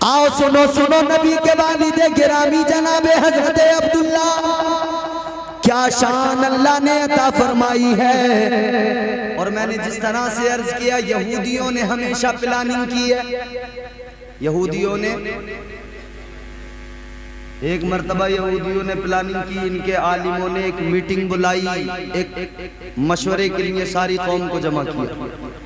आओ सुनो सुनो नबी के वालिदे गिरामी जनाबे हजरत अब्दुल्ला, क्या शान अल्लाह ने अता फरमाई है। और मैंने जिस तरह से अर्ज किया, यहूदियों ने हमेशा प्लानिंग की है। यहूदियों ने एक मर्तबा यहूदियों ने प्लानिंग की, इनके आलिमों ने एक मीटिंग बुलाई, एक मशवरे के लिए सारी कौम को जमा किया।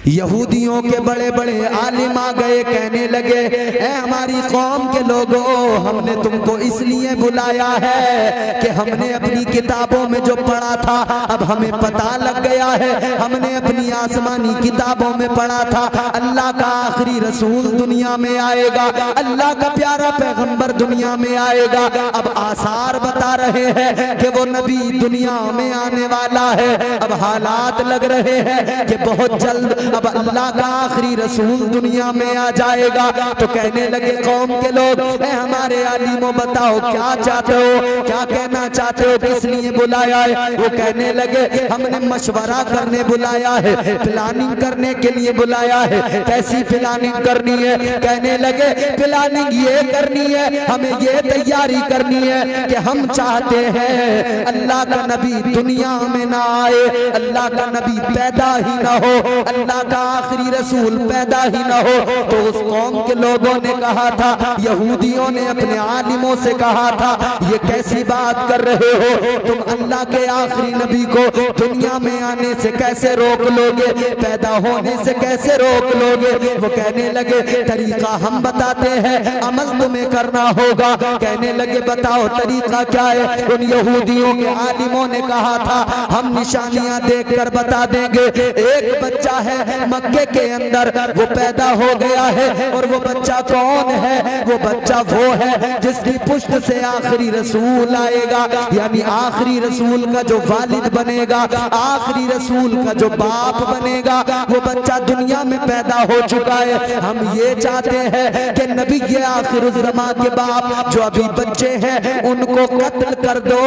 यहूदियों के बड़े बड़े आलिम आ गए, कहने लगे ऐ हमारी कौम के लोगों, हमने तुमको इसलिए बुलाया है कि हमने अपनी किताबों में जो पढ़ा था अब हमें पता लग गया है। हमने अपनी आसमानी किताबों में पढ़ा था अल्लाह का आखिरी रसूल दुनिया में आएगा, अल्लाह का प्यारा पैगंबर दुनिया में आएगा। अब आसार बता रहे हैं कि वो नबी दुनिया में आने वाला है। अब हालात लग रहे हैं कि बहुत जल्द अब अल्लाह का आखिरी रसूल दुनिया में आ जाएगा। तो कहने लगे कौम के लोग, हमारे आलिमों बताओ क्या चाहते हो, क्या कहना चाहते हो, किस लिए बुलाया है। वो कहने लगे हमने मशवरा करने बुलाया है, प्लानिंग करने के लिए बुलाया है। कैसी प्लानिंग करनी है। कहने लगे प्लानिंग ये करनी है, हमें ये तैयारी करनी है कि हम चाहते हैं अल्लाह का नबी दुनिया में ना आए, अल्लाह का नबी पैदा ही ना हो, अल्लाह का आखिरी रसूल पैदा ही ना हो। तो उस कौम के लोगों ने कहा था, यहूदियों ने अपने आलिमों से कहा था, ये कैसी बात कर रहे हो, तुम अल्लाह के आखिरी नबी को दुनिया में आने से कैसे रोक लोगे, पैदा होने से कैसे रोक लोगे। वो कहने लगे तरीका हम बताते हैं, अमल तुम्हें करना होगा। कहने लगे बताओ तरीका क्या है। उन यहूदियों के आलिमों ने कहा था हम निशानियां देखकर बता देंगे। एक बच्चा है मक्के के अंदर, वो पैदा हो गया है, और वो बच्चा कौन है, वो बच्चा वो है जिसकी पुष्ट से आखिरी रसूल आएगा, यानी आखिरी रसूल का जो वालिद बनेगा, आखिरी रसूल का जो बाप बनेगा, वो बच्चा दुनिया में पैदा हो चुका है। हम ये चाहते हैं कि नबी के आखिर ज़मां के बाप जो अभी बच्चे हैं उनको कत्ल कर दो,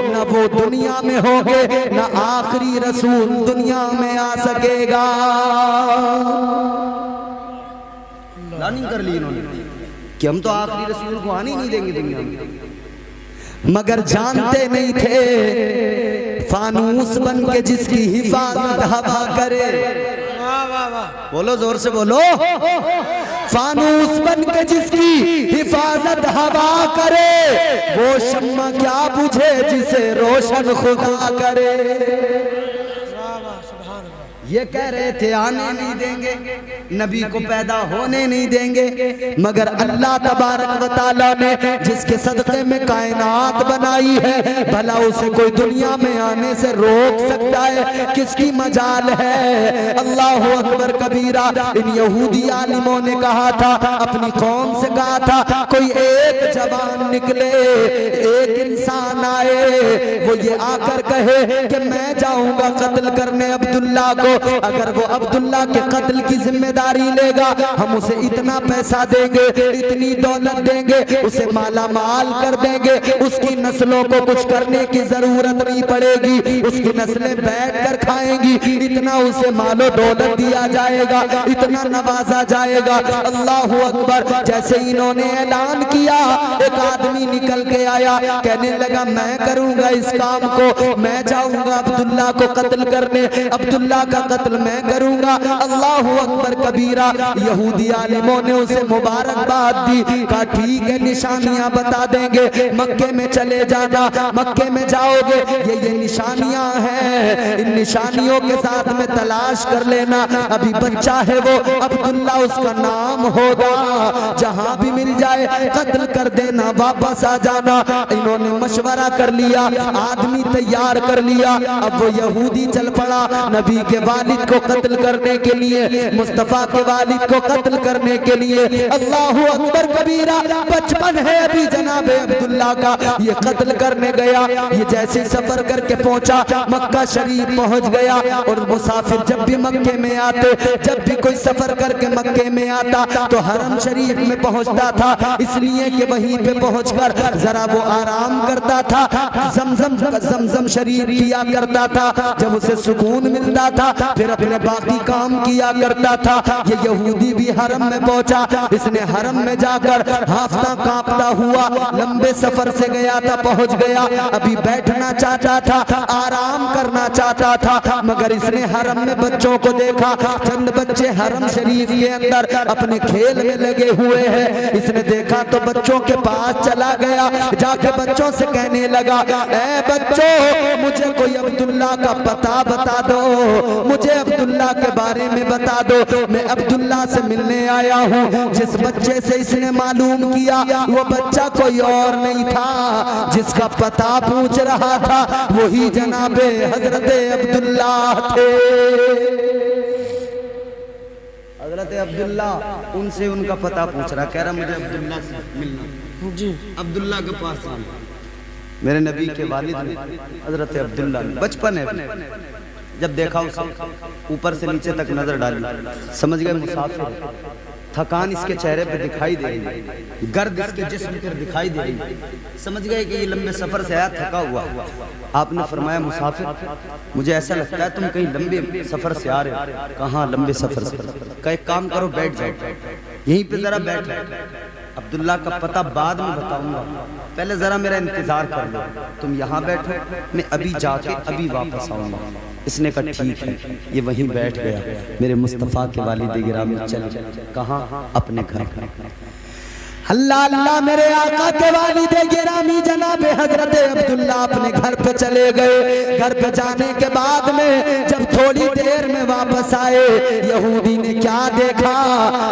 न वो दुनिया में होंगे न आखिरी रसूल दुनिया में आ सकेगा। प्लानिंग कर ली इन्होंने कि हम तो आखिरी रसूल को आने नहीं देंगे दुनिया में। मगर जानते नहीं थे फानूस बन के जिसकी हिफाजत हवा करे, बोलो जोर से बोलो, फानूस बन के जिसकी हिफाजत हवा करे, वो शम्मा क्या बुझे जिसे रोशन खुदा करे। ये कह रहे थे आने नहीं देंगे, नबी को पैदा होने नहीं देंगे, मगर अल्लाह तबारक व तआला ने जिसके सदक़े में कायनात बनाई है, भला उसे कोई दुनिया में आने से रोक सकता है? किसकी मजाल है। अल्लाहु अकबर कबीरा। इन यहूदी आलिमों ने कहा था, अपनी कौम से कहा था, कोई एक जवान निकले, एक इंसान आए, वो ये आकर कहे कि मैं जाऊंगा कत्ल करने अब्दुल्ला को, अगर वो अब्दुल्ला के कत्ल की जिम्मेदारी लेगा हम उसे इतना पैसा देंगे, इतनी दौलत देंगे, उसे माला माल कर देंगे, उसकी नस्लों को कुछ करने की जरूरत नहीं पड़ेगी, उसकी नस्लें बैठ कर खाएंगी, इतना उसे मालो दौलत दिया जाएगा, इतना नवाजा जाएगा। अल्लाहु अकबर। जैसे इन्होंने ऐलान किया, एक आदमी निकल के आया, कहने लगा मैं करूंगा इस काम को, मैं जाऊंगा अब्दुल्ला को कत्ल करने, अब्दुल्ला का कत्ल मैं करूंगा। अल्लाहु अकबर कबीरा। यहूदी आलिमों ने उसे मुबारकबाद दी, कहा ठीक है निशानियां बता देंगे, मक्के में चले जाना, मक्के में जाओगे, ये निशानियां हैं, इन निशानियों के साथ में तलाश कर लेना, अभी बच्चा है वो अब्दुल्ला उसका नाम होगा, जहां भी मिल जाए कत्ल कर देना, वापस आ जाना। इन्होंने मशवरा कर लिया, आदमी तैयार कर लिया। अब वो यहूदी चल पड़ा नबी के वालिद को कत्ल करने के लिए, मुस्तफा के वालिद को कत्ल करने के लिए। अल्लाहु अकबर कबीरा। बचपन है अभी जनाबे अब्दुल्ला का, ये कत्ल करने गया। ये जैसे सफर करके पहुंचा, मक्का शरीफ पहुंच गया। और मुसाफिर जब भी मक्के में आते, जब भी कोई सफर करके मक्के में आता तो हरम शरीफ में पहुंचता था, इसलिए कि वहीं पे पहुंचकर जरा वो आराम करता था, जमजम शरीफ पिया करता था। जब उसे सुकून मिलता था फिर अपने बाकी काम किया करता था। ये यहूदी भी हरम में पहुंचा। इसने हरम में जाकर हाफता कांपता हुआ लंबे सफर से गया था, पहुंच गया। अभी बैठना चाहता था, आराम करना चाहता था, मगर इसने हरम में बच्चों को देखा। चंद बच्चे हरम शरीफ के अंदर अपने खेल में लगे हुए हैं। इसने देखा तो बच्चों के पास चला गया, जाके बच्चों से कहने लगा, ए बच्चों, मुझे कोई अब्दुल्ला का पता बता दो, मुझे अब्दुल्ला के बारे में बता दो। मैं अब्दुल्ला से मिलने आया हूँ। जिस बच्चे से इसने मालूम किया वो बच्चा कोई और नहीं था, जिसका पता पूछ रहा था वही जनाबे हजरत अब्दुल्ला थे। हजरत अब्दुल्ला उनसे उनका पता पूछ रहा, कह रहा मुझे अब्दुल्ला से मिलना जी। अब्दुल्ला के पास मेरे नबी के वालिद ने, हजरत अब्दुल्ला ने, बचपन है जब देखा उसे ऊपर से नीचे तक नजर डाली, समझ गए मुसाफिर। थकान इसके चेहरे पे दिखाई दे रही, गर्द इसके जिस्म पर दिखाई दे रही, समझ गए कि ये लंबे सफर से आया, थका हुआ। आपने फरमाया, मुसाफिर, मुझे ऐसा लगता है तुम कहीं लंबे सफर से आ रहे हो। कहाँ लंबे सफर से? का एक काम करो, बैठ जाओ यहीं पे, जरा बैठ जाओ। अब्दुल्ला का पता बाद में बताऊंगा, पहले जरा मेरा इंतजार कर लो, तुम यहाँ बैठो, मैं अभी जाके अभी वापस आऊंगा। इसने कहा ठीक है। ये वहीं बैठ गया। मेरे मुस्तफ़ा के वालिद गिरामी चले कहाँ? अपने घर। अल्लाह अल्लाह, मेरे आका के वालिद गिरामी जनाब हजरत अब्दुल्ला अपने घर पे चले गए। घर पे जाने के बाद में जब थोड़ी देर में वापस आए, यहूदी ने क्या देखा?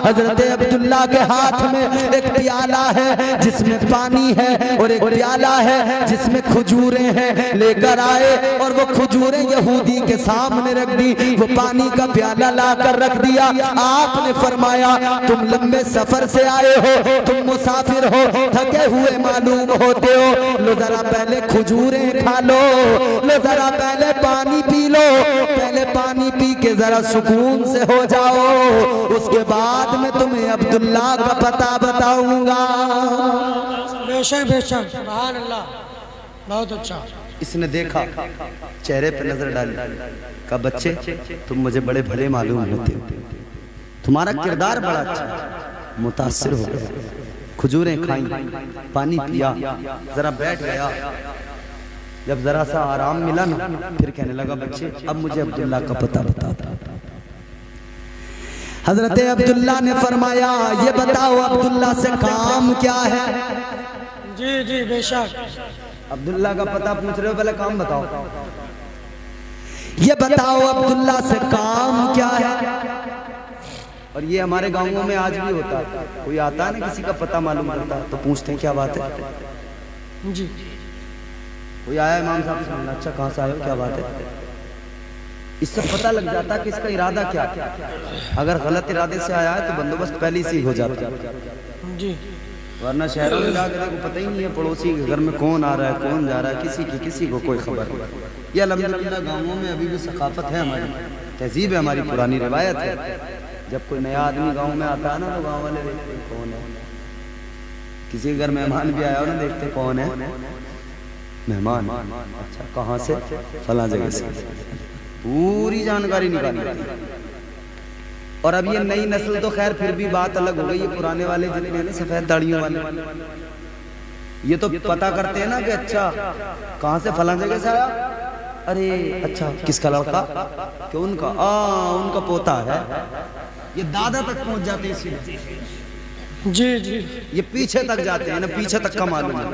हजरत अब्दुल्ला के हाथ में एक प्याला है जिसमें पानी है और एक प्याला है जिसमें खजूरें हैं। लेकर आए और वो खजूरें यहूदी के सामने रख दी, वो पानी का प्याला लाकर रख दिया। आपने फरमाया, तुम लंबे सफर से आए हो, तुम मुसाफिर हो, थके हुए मालूम होते हो, लो जरा पहले खजूरें खा लो, लो जरा पहले पानी पी लो, पहले पानी पी के जरा सुकून से हो जाओ, उसके बाद में तुम्हें अब्दुल्ला का पता बताऊंगा। बेशक बेशक, सुभान अल्लाह, बहुत अच्छा। इसने देखा, चेहरे पे नजर डाली, कहा बच्चे तुम मुझे बड़े भले मालूम होते हो, तुम्हारा किरदार बड़ा अच्छा। मुतासिर हो गया, खजूरें खाई, पानी पिया, जरा बैठ गया। जब जरा सा आराम मिला ना, फिर कहने लगा बच्चे अब मुझे अब्दुल्ला का पता बता। हजरत अब्दुल्ला ने फरमाया, ये बताओ अब्दुल्ला से काम क्या है? जी जी बेशक। अब्दुल्ला का पता पूछ रहे हो, पहले काम बताओ। ये बताओ अब्दुल्ला से काम क्या है? और ये हमारे गांवों में आज भी होता है, कोई आता है ना किसी का पता मालूम करता है तो पूछते हैं क्या बात है जी। कोई आया इमाम साहब से मिलना, अच्छा कहाँ से आए हो, क्या बात है? इससे पता लग जाता है कि इसका इरादा क्या है। अगर गलत इरादे से आया है तो बंदोबस्त पहले से ही हो जाता है जी, वरना शहरों में जाकर देखो पता ही नहीं है पड़ोसी के घर में कौन आ रहा है कौन जा रहा है, किसी को कोई खबर नहीं। ये अल्हम्दुलिल्लाह गाँवों में अभी भी सकाफत है, हमारी तहजीब है, हमारी पुरानी रिवायत है। जब कोई नया आदमी गांव में आता है ना तो गांव वाले देखते हैं कौन है। किसी के घर मेहमान भी आया हो ना, देखते कौन है मेहमान, अच्छा कहाँ से? फला जगह से, पूरी जानकारी निकाली जाती है। और अब ये नई नस्ल तो खैर फिर भी बात अलग हो गई, ये पुराने वाले जितने ना सफेद दाढ़ियों वाले, ये तो पता करते हैं ना कि अच्छा कहाँ से, फला जगह से आया, अरे अच्छा किसका लड़का, कि उनका उनका पोता है। ये दादा तक पहुंच जाते हैं इसीलिए जी जी, ये पीछे तक जाते हैं ना, पीछे तक का मालूम है।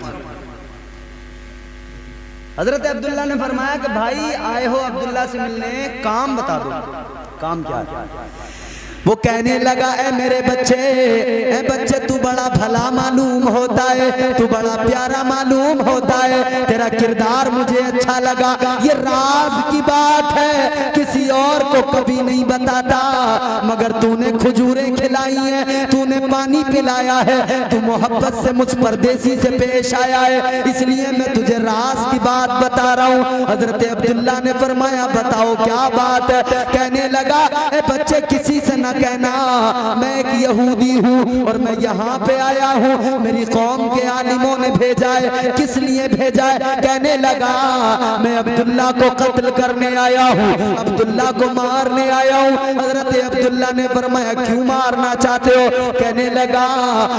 हजरत अब्दुल्ला ने फरमाया कि भाई आए हो अब्दुल्ला से मिलने, काम बता दो, काम क्या है? वो कहने लगा, ए मेरे बच्चे, ए बच्चे तू बड़ा भला मालूम होता है, तू बड़ा प्यारा मालूम होता है, तेरा किरदार मुझे अच्छा लगा। ये राज की बात है, किसी और को कभी नहीं बताता, मगर तूने खजूरें खिलाई हैं, तूने पानी पिलाया है, तू मोहब्बत से मुझ परदेसी से पेश आया है, इसलिए मैं तुझे राज की बात बता रहा हूँ। हजरत अब्दुल्ला ने फरमाया, बताओ क्या बात है? कहने लगा, ए बच्चे किसी से न कहना मैं एक यहूदी हूँ और मैं यहाँ पे आया हूँ, मेरी मेरी कौम के आलिमों ने भेजा है। किस लिए भेजा है? कहने लगा मैं अब्दुल्ला को कत्ल करने आया हूँ, अब्दुल्ला को मारने आया हूँ। हजरत अब्दुल्ला ने फरमाया क्यों मारना चाहते हो? कहने लगा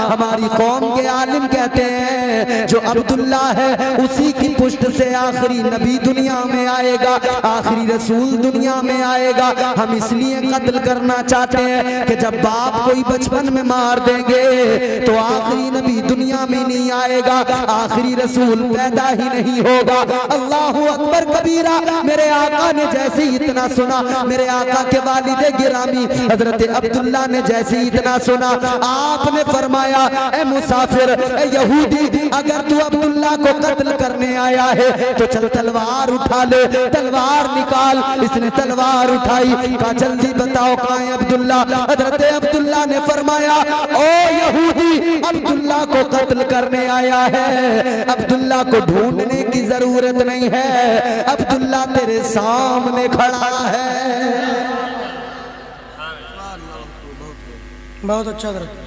हमारी कौम के आलिम कहते हैं जो अब्दुल्ला है उसी की पुष्ट से आखिरी नबी दुनिया में आएगा, आखिरी रसूल दुनिया में आएगा। हम इसलिए कत्ल करना चाहते हैं कि जब बाप कोई बचपन में मार देंगे तो आखिरी नबी दुनिया में नहीं आएगा, आखिरी रसूल पैदा ही नहीं होगा। अल्लाहु अकबर कबीरा। मेरे आका ने जैसे ही इतना सुना, मेरे आका के वालिदे गिरामी हजरत अब्दुल्ला ने जैसे ही इतना सुना, आपने फरमाया ए मुसाफिर, ए यहूदी, अगर तू अब्दुल्ला को कत्ल करने आया है तो चल तलवार उठा ले, तलवार निकाल। इसने तलवार उठाई, कहा जल्दी बताओ कहाँ है अब्दुल्ला? हजरत अब्दुल्ला ने फरमाया ओ यहूदी, अब्दुल्ला को कत्ल करने आया है, अब्दुल्ला को ढूंढने की जरूरत नहीं है, अब्दुल्ला तेरे सामने खड़ा है। बहुत अच्छा करते।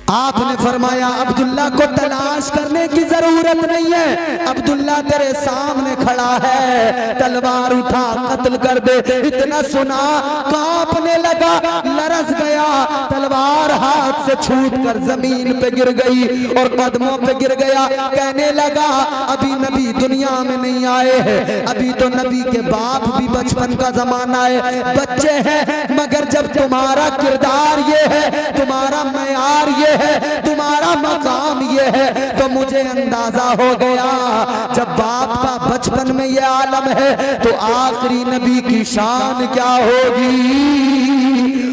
आपने फरमाया अब्दुल्ला को तलाश करने की जरूरत नहीं है, अब्दुल्ला तेरे सामने खड़ा है, तलवार उठा कत्ल कर दे। इतना सुना कांपने लगा, लरस गया, तलवार हाथ से छूटकर जमीन पे गिर गई और कदमों पे गिर गया। कहने लगा अभी नबी दुनिया में नहीं आए हैं, अभी तो नबी के बाप भी बचपन का जमाना है, बच्चे हैं, मगर जब तुम्हारा किरदार ये है, तुम्हारा मयार ये है, तुम्हारा मकाम ये है, तो मुझे अंदाजा हो गया जब बाप का बचपन में ये आलम है तो आखिरी नबी की शान क्या होगी,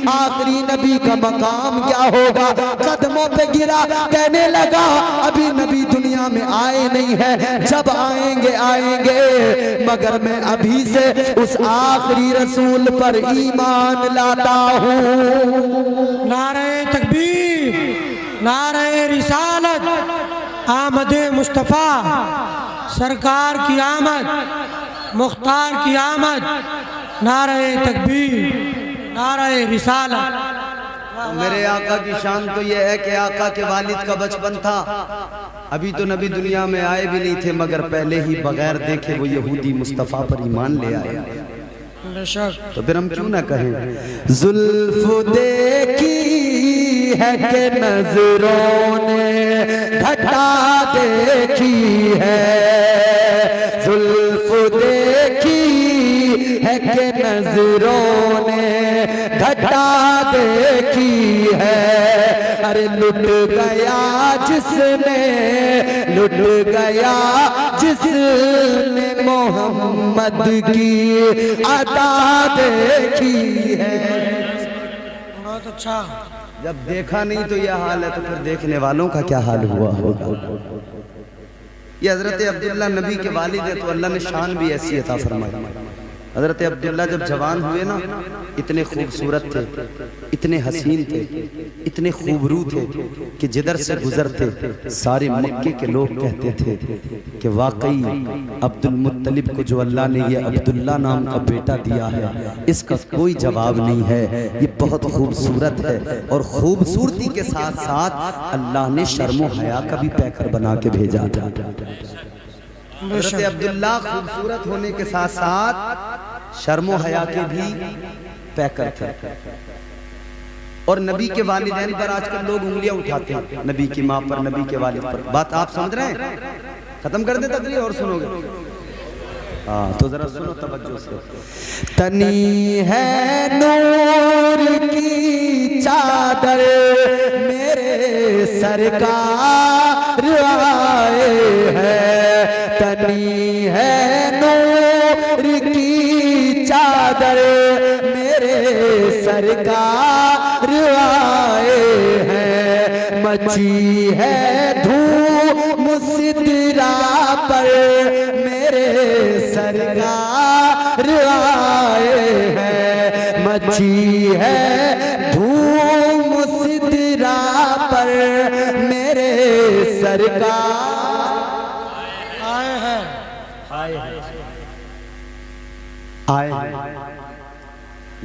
आखिरी नबी का मकाम क्या होगा। कदमों पे गिरा, कहने लगा अभी नबी दुनिया में आए नहीं है, जब आएंगे आएंगे, मगर मैं अभी से उस आखिरी रसूल पर ईमान लाता हूँ। नारे तकबीर, नारे रिसालत, आमद मुस्तफ़ा, सरकार की आमद, मुख्तार की आमद, नारे तकबीर, नारे रिसालत। मेरे आका की शान तो यह है कि आका के वालिद का बचपन था, अभी तो नबी दुनिया में आए भी नहीं थे, मगर पहले ही बगैर देखे वो यहूदी मुस्तफ़ा पर ईमान ले आए। तो फिर हम क्यों ना कहें जुल्फ देखी है कि नजरों ने घटा देखी है, जुल्फ देखी है कि नजरों ने घटा देखी है। अरे लुट गया जिसने, लुट गया जिसने मोहम्मद की अदा देखी है। बहुत अच्छा। जब देखा नहीं तो यह हाल है, तो फिर देखने वालों का क्या हाल हुआ होगा। ये हजरत अब्दुल्ला नबी के वालिद है, तो अल्लाह ने शान भी ऐसी अता फरमाई। हजरत अब्दुल्ला जब जवान हुए ना, इतने खूबसूरत थे, इतने हसीन थे, इतने खूबरू थे कि जिधर से गुजरते सारे मक्के के लोग कहते थे कि वाकई अब्दुल मुत्तलिब को जो अल्लाह ने ये अब्दुल्ला नाम का बेटा दिया है, इसका कोई जवाब नहीं है, ये बहुत खूबसूरत है। और खूबसूरती के साथ साथ अल्लाह ने शर्मो हया का भी पैकर बना के भेजा था। हज़रत अब्दुल्ला खूबसूरत होने के साथ साथ शर्मो हया के भी पैकर थे। और नबी के वालिदैन पर आजकल लोग उंगलियां उठाते हैं, नबी की माँ पर, नबी के वालिद पर। बात आप समझ रहे हैं? खत्म कर दे तकरीर और सुनोगे? हाँ तो जरा सुनो तवज्जो से। तनी है नूर की चादर मेरे सरकार आए हैं, तनी है नूर की चादर मेरे सरकार आए हैं। मची है धूम सिदरा पर मेरे सरकार आए हैं। मची है धूम सिदरा पर मेरे सरकार आए हैं। आए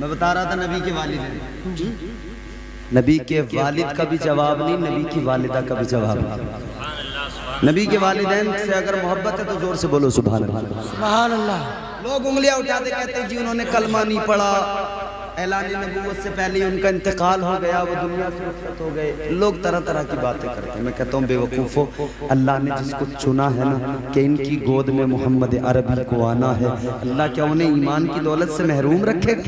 मैं बता रहा था नबी के वालिद हैं। नबी के वालिद का भी जवाब नहीं, नबी की वालिदा का भी जवाब नहीं। नबी के वालिदैन से अगर मोहब्बत है तो जोर से बोलो सुभान अल्लाह। सुभान अल्लाह। लोग उंगलियां उठाते कहते हैं जी उन्होंने कलमा नहीं पढ़ा, ऐलान नबूवत से पहले ही उनका इंतकाल हो गया, वो दुनिया से रुखसत हो गए। लोग तरह तरह की बातें करते हैं। मैं कहता हूँ बेवकूफ़ो, अल्लाह ने जिसको चुना है ना कि इनकी गोद में मोहम्मद अरबी को आना है, अल्लाह क्या उन्हें ईमान की दौलत से महरूम रखेगा?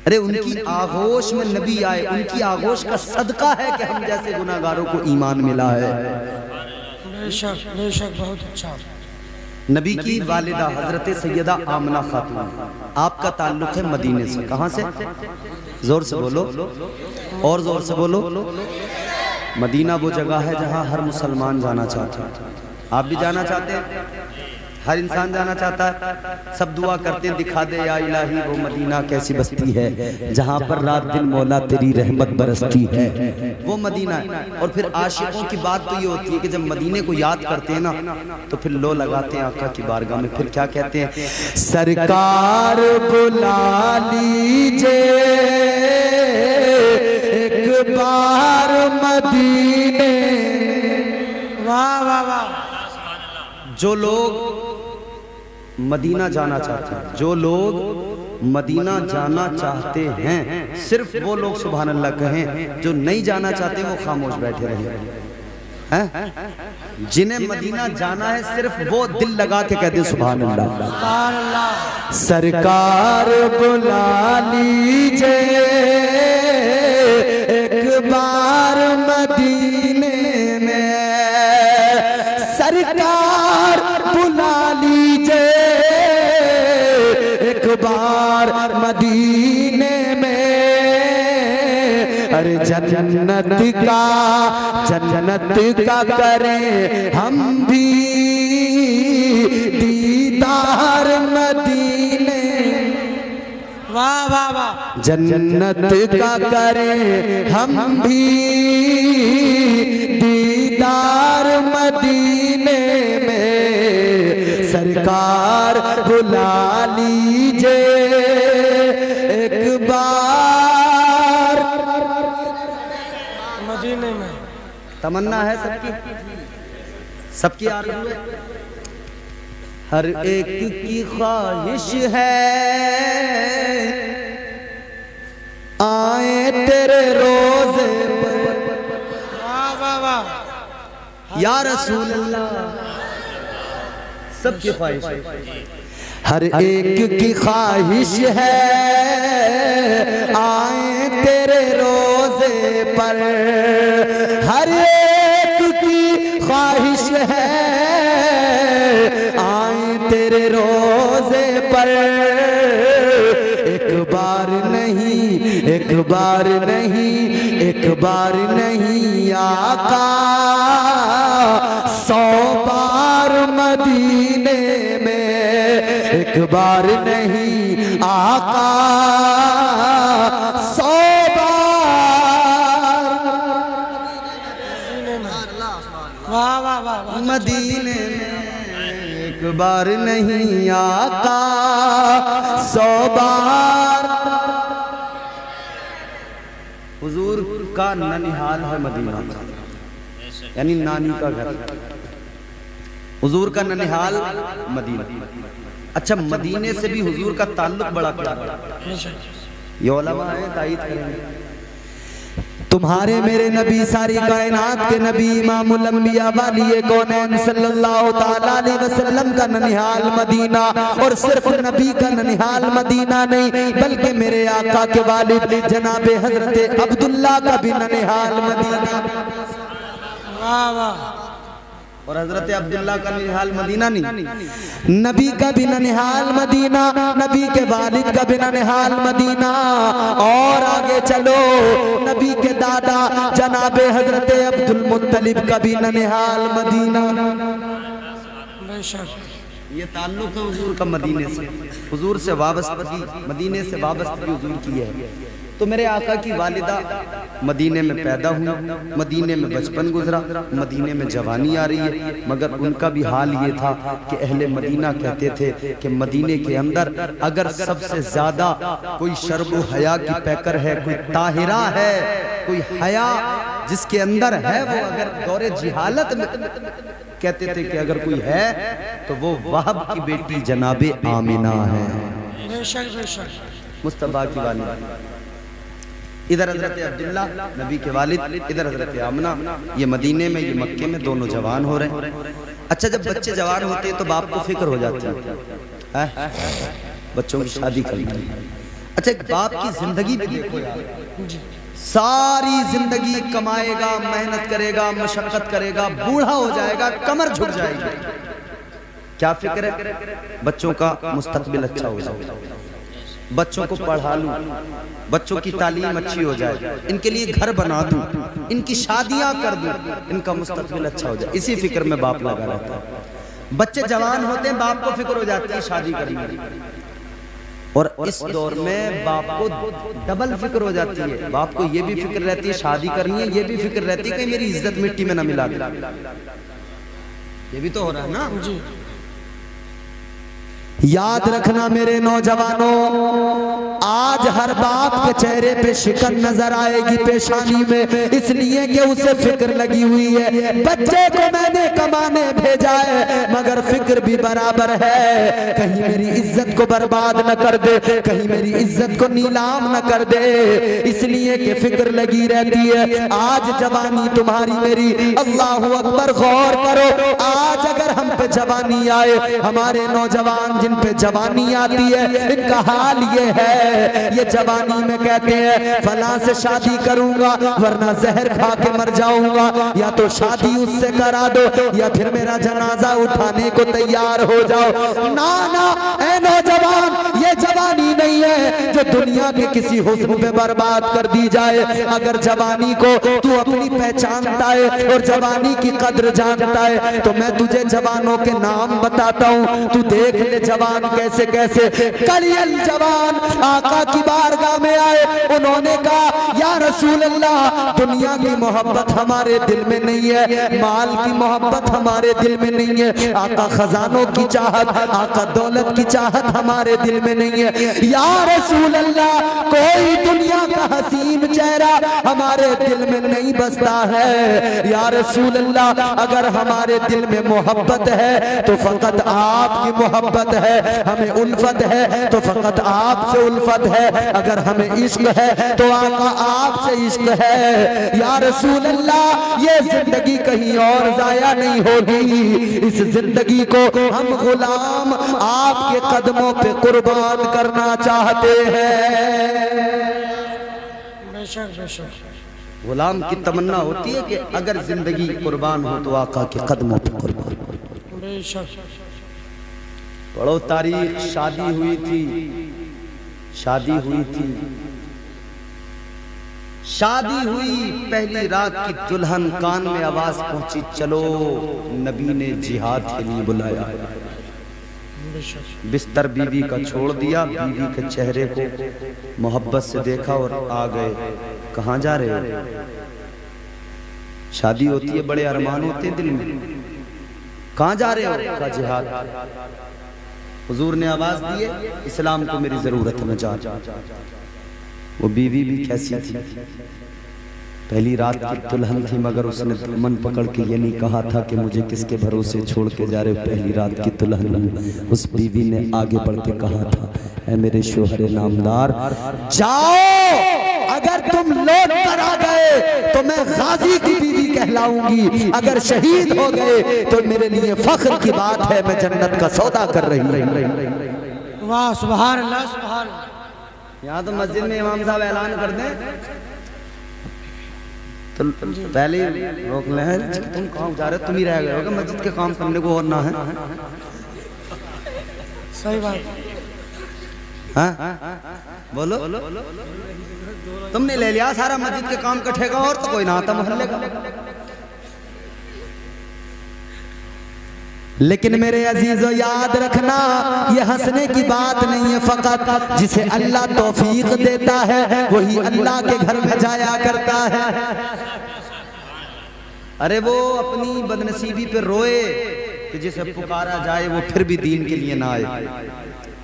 अरे उनकी आगोश में नबी आए, उनकी आगोश का सदका है कि हम जैसे गुनाहगारों को ईमान मिला है। बेशक बेशक, बहुत अच्छा। नबी की वालिदा हजरत सैयदा आमना खातून, आपका ताल्लुक है मदीने से। कहाँ से? जोर से बोलो, और जोर से बोलो। मदीना वो जगह है जहाँ हर मुसलमान जाना चाहता है। आप भी जाना चाहते हैं, हर इंसान जाना चाहता है। सब दुआ करते हैं दिखा दे या इलाही वो मदीना कैसी बस्ती है जहाँ पर रात दिन मौला तेरी रहमत बरसती है, वो मदीना है। और फिर आशिकों की बात तो ये होती है कि जब मदीने को याद करते हैं ना तो फिर लो लगाते हैं आका की बारगाह में। फिर क्या कहते हैं? सरकार बुला लीजिए एक बार मदीने। वाह वाह वाह। जो लोग मदीना जाना चाहते हैं, जो लोग मदीना जाना चाहते हैं, सिर्फ वो लोग सुभान अल्लाह कहें। जो नहीं जाना चाहते वो खामोश बैठे रहे हैं। जिन्हें मदीना जाना है सिर्फ वो दिल लगा के कहते सुभान अल्लाह। सुभान अल्लाह। सरकार बुला लीजिए एक बार मदीने में, सरकार बुला लीजिए एक बार मदीने में। अरे जन्नत का करें हम भी दीदार मदीने। वाह वाह वाह। जन्नत का करें हम भी दीदार मदीने में। सरकार बुला लीजिए एक बार मदीने में। तमन्ना है सबकी, सबकी आरज़ू है, हर एक की ख्वाहिश है आए तेरे रोज़े पर। वाह वाह वाह। या रसूल अल्लाह, सबकी ख्वाहिश है, हर एक की ख्वाहिश है आए तेरे रोज़े पर। हर एक की ख्वाहिश है आए तेरे रोज़े पर। एक बार नहीं, एक बार नहीं, एक बार नहीं आका 100 बार मदीने में। एक बार नहीं आका 100 बार वाह वाह वाह। मदीने में। एक बार नहीं आका 100 बार। हुजूर का ननिहाल है मदीना, यानी नानी का घर। हुजूर का ननिहाल मदीना। अच्छा, मदीने से भी हुजूर का ताल्लुक बड़ा प्यारा है। ये उलमा है तायीद करेंगे। तुम्हारे मेरे नबी सारी कायनात के नबी इमामुल अंबिया वाली कौनैन सल्लल्लाहु ताला अलैहि वसल्लम का ननिहाल मदीना। और सिर्फ नबी का ननिहाल मदीना नहीं बल्कि मेरे आका के वालिद जनाबे हजरत अब्दुल्ला का भी ननिहाल मदीना। वाह वाह। और हजरत अब्दुल्ला का ननिहाल मदीना नहीं, नबी का भी ननिहाल मदीना, नबी के वालिद का भी ननिहाल मदीना। और आगे चलो, नबी के दादा जनाबे हजरत अब्दुल मुत्तलिब का भी ननिहाल मदीना। ये ताल्लुक है हुजूर का मदीने से, हुजूर से वाबस्तगी, मदीने से वाबस्तगी हुजूर की है। तो मेरे आका की वालिदा मदीने में पैदा हुई, मदीने में बचपन गुजरा, मदीने में जवानी आ रही है, मगर उनका भी हाल ये था कि अहले मदीना कहते थे कि मदीने के अंदर अगर सबसे ज्यादा कोई शर्ब हया की पैकर है, कोई ताहिरा है, कोई हया जिसके अंदर है, वो अगर दौरे जिहालत में कहते थे कि अगर कोई है तो वो वहब की बेटी जनाबे आमिना है, बेशक बेशक मुस्तफा की वालिदा। इधर हजरत अब्दुल्ला नबी के वालिद, इधर हजरत आमना। ये मदीने में, ये मक्के में, दोनों जवान हो रहे हैं। अच्छा, जब बच्चे जवान होते हैं तो बाप को फिक्र हो जाती है बच्चों की शादी करनी। अच्छा, एक बाप की जिंदगी भी देखो यार, सारी जिंदगी कमाएगा, मेहनत करेगा, मशक्कत करेगा, बूढ़ा हो जाएगा, कमर झुक जाएगी, क्या फिक्र है? बच्चों का मुस्तकबिल अच्छा हो जाए, बच्चों को पढ़ा लूं, बच्चों की तालीम अच्छी हो जाए, इनके लिए घर बना दूं, इनकी शादियां कर दूं, इनका मुस्तकबिल अच्छा हो जाए, इसी फिक्र में बाप लगा रहता है। बच्चे जवान होते हैं, बाप को फिक्र हो जाती है शादी करने की, और इस दौर में बाप को डबल फिक्र हो जाती है। बाप को ये भी फिक्र रहती है शादी करनी है, ये भी फिक्र रहती है कि मेरी इज्जत मिट्टी में ना मिला दे। ये भी तो हो रहा है ना जी। याद रखना मेरे नौजवानों, आज हर बाप के चेहरे पे शिकन नजर आएगी पेशानी में, इसलिए कि उसे फिक्र लगी हुई है। बच्चे को मैंने कमाने भेजा है, मगर फिक्र भी बराबर है, कहीं मेरी इज्जत को बर्बाद न कर दे, कहीं मेरी इज्जत को नीलाम न कर दे, इसलिए कि फिक्र लगी रहती है। आज जवानी तुम्हारी मेरी, अल्लाहु अकबर, गौर करो, आज अगर हम पे जवानी आए, हमारे नौजवान पे जवानी आती है, इनका हाल ये है, ये जवानी में कहते हैं फला से शादी करूंगा वरना जहर खा के मर जाऊंगा, या तो शादी उससे करा दो या फिर मेरा जनाजा उठाने को तैयार हो जाओ। ना ना ऐ नौजवान, ये जवानी नहीं है जो दुनिया के किसी हुस्न पे बर्बाद कर दी जाए। अगर जवानी को तू अपनी पहचानता है और जवानी की कद्र जानता है तो मैं तुझे जवानों के नाम बताता हूँ, तू देख ले जवान कैसे कैसे। कलियल जवान आका की बारगाह में आए, उन्होंने कहा या रसूल अल्लाह, दुनिया की मोहब्बत हमारे दिल में नहीं है, माल की मोहब्बत हमारे दिल में नहीं है, आका खजानों की चाहत, आका दौलत की चाहत हमारे दिल में नहीं है। या रसूल अल्लाह, कोई दुनिया का हसीन चेहरा हमारे दिल में नहीं बसता है। या रसूल अल्लाह, अगर हमारे दिल में मोहब्बत है तो फकत आपकी मोहब्बत है, हमें उल्फत है तो फकत आपसे उल्फत है, अगर हमें इश्क है तो आका आपसे इश्क है। या रसूल अल्लाह, ये जिंदगी कहीं और जाया नहीं होगी, इस जिंदगी को हम गुलाम आपके कदमों पे कुर्बान करना चाहते हैं। गुलाम की तमन्ना होती है कि अगर जिंदगी कुर्बान हो तो आका के कदमों पे कुर्बान। पढ़ो तारीख, शादी हुई थी, शादी हुई थी, शादी हुई, पहली रात की दुल्हन, कान में आवाज पहुंची, चलो नबी ने जिहाद के लिए बुलाया। बिस्तर बीवी का छोड़ दिया, बीवी के चेहरे को मोहब्बत से देखा और आ गए। कहाँ जा रहे हो? शादी होती है, बड़े अरमान होते हैं दिल में, कहाँ जा रहे हो? का जिहाद। हुजूर ने आवाज दी है, इस्लाम को मेरी जरूरत है, मैं जा। वो बीवी भी कैसी थी, पहली रात की दुल्हन थी, मगर उसने मन पकड़ के ये नहीं कहा था कि मुझे किसके भरोसे छोड़ के जा रहे हो, पहली रात की दुल्हन। उस बीवी ने आगे बढ़ के कहा था, ऐ मेरे शोहरे नामदार, जाओ, अगर तुम लौट कर आ गए तो मैं गाजी की बीवी कहलाऊंगी, अगर शहीद हो गए तो मेरे लिए फख्र की बात है, मैं जन्नत का सौदा कर रही हूँ। वाह, सुभान अल्लाह, सुभान अल्लाह। यहाँ तो मस्जिद में इमाम साहब ऐलान कर दें तो पहले रोक लें, तुम कहाँ जा रहे हो, तुम ही रह गए होगे, मस्जिद के काम करने को और ना है। सही बात। बोलो, तुमने ले लिया सारा मस्जिद के काम का ठेका और तो कोई ना आता मोहल्ले का। लेकिन मेरे अजीजों याद रखना, ये हंसने की बात नहीं है फकत, जिसे अल्लाह तौफीक देता है वही अल्लाह के घर में जाया करता है। अरे वो अपनी बदनसीबी पे रोए कि जिसे पुकारा जाए वो फिर भी दीन के लिए ना आए,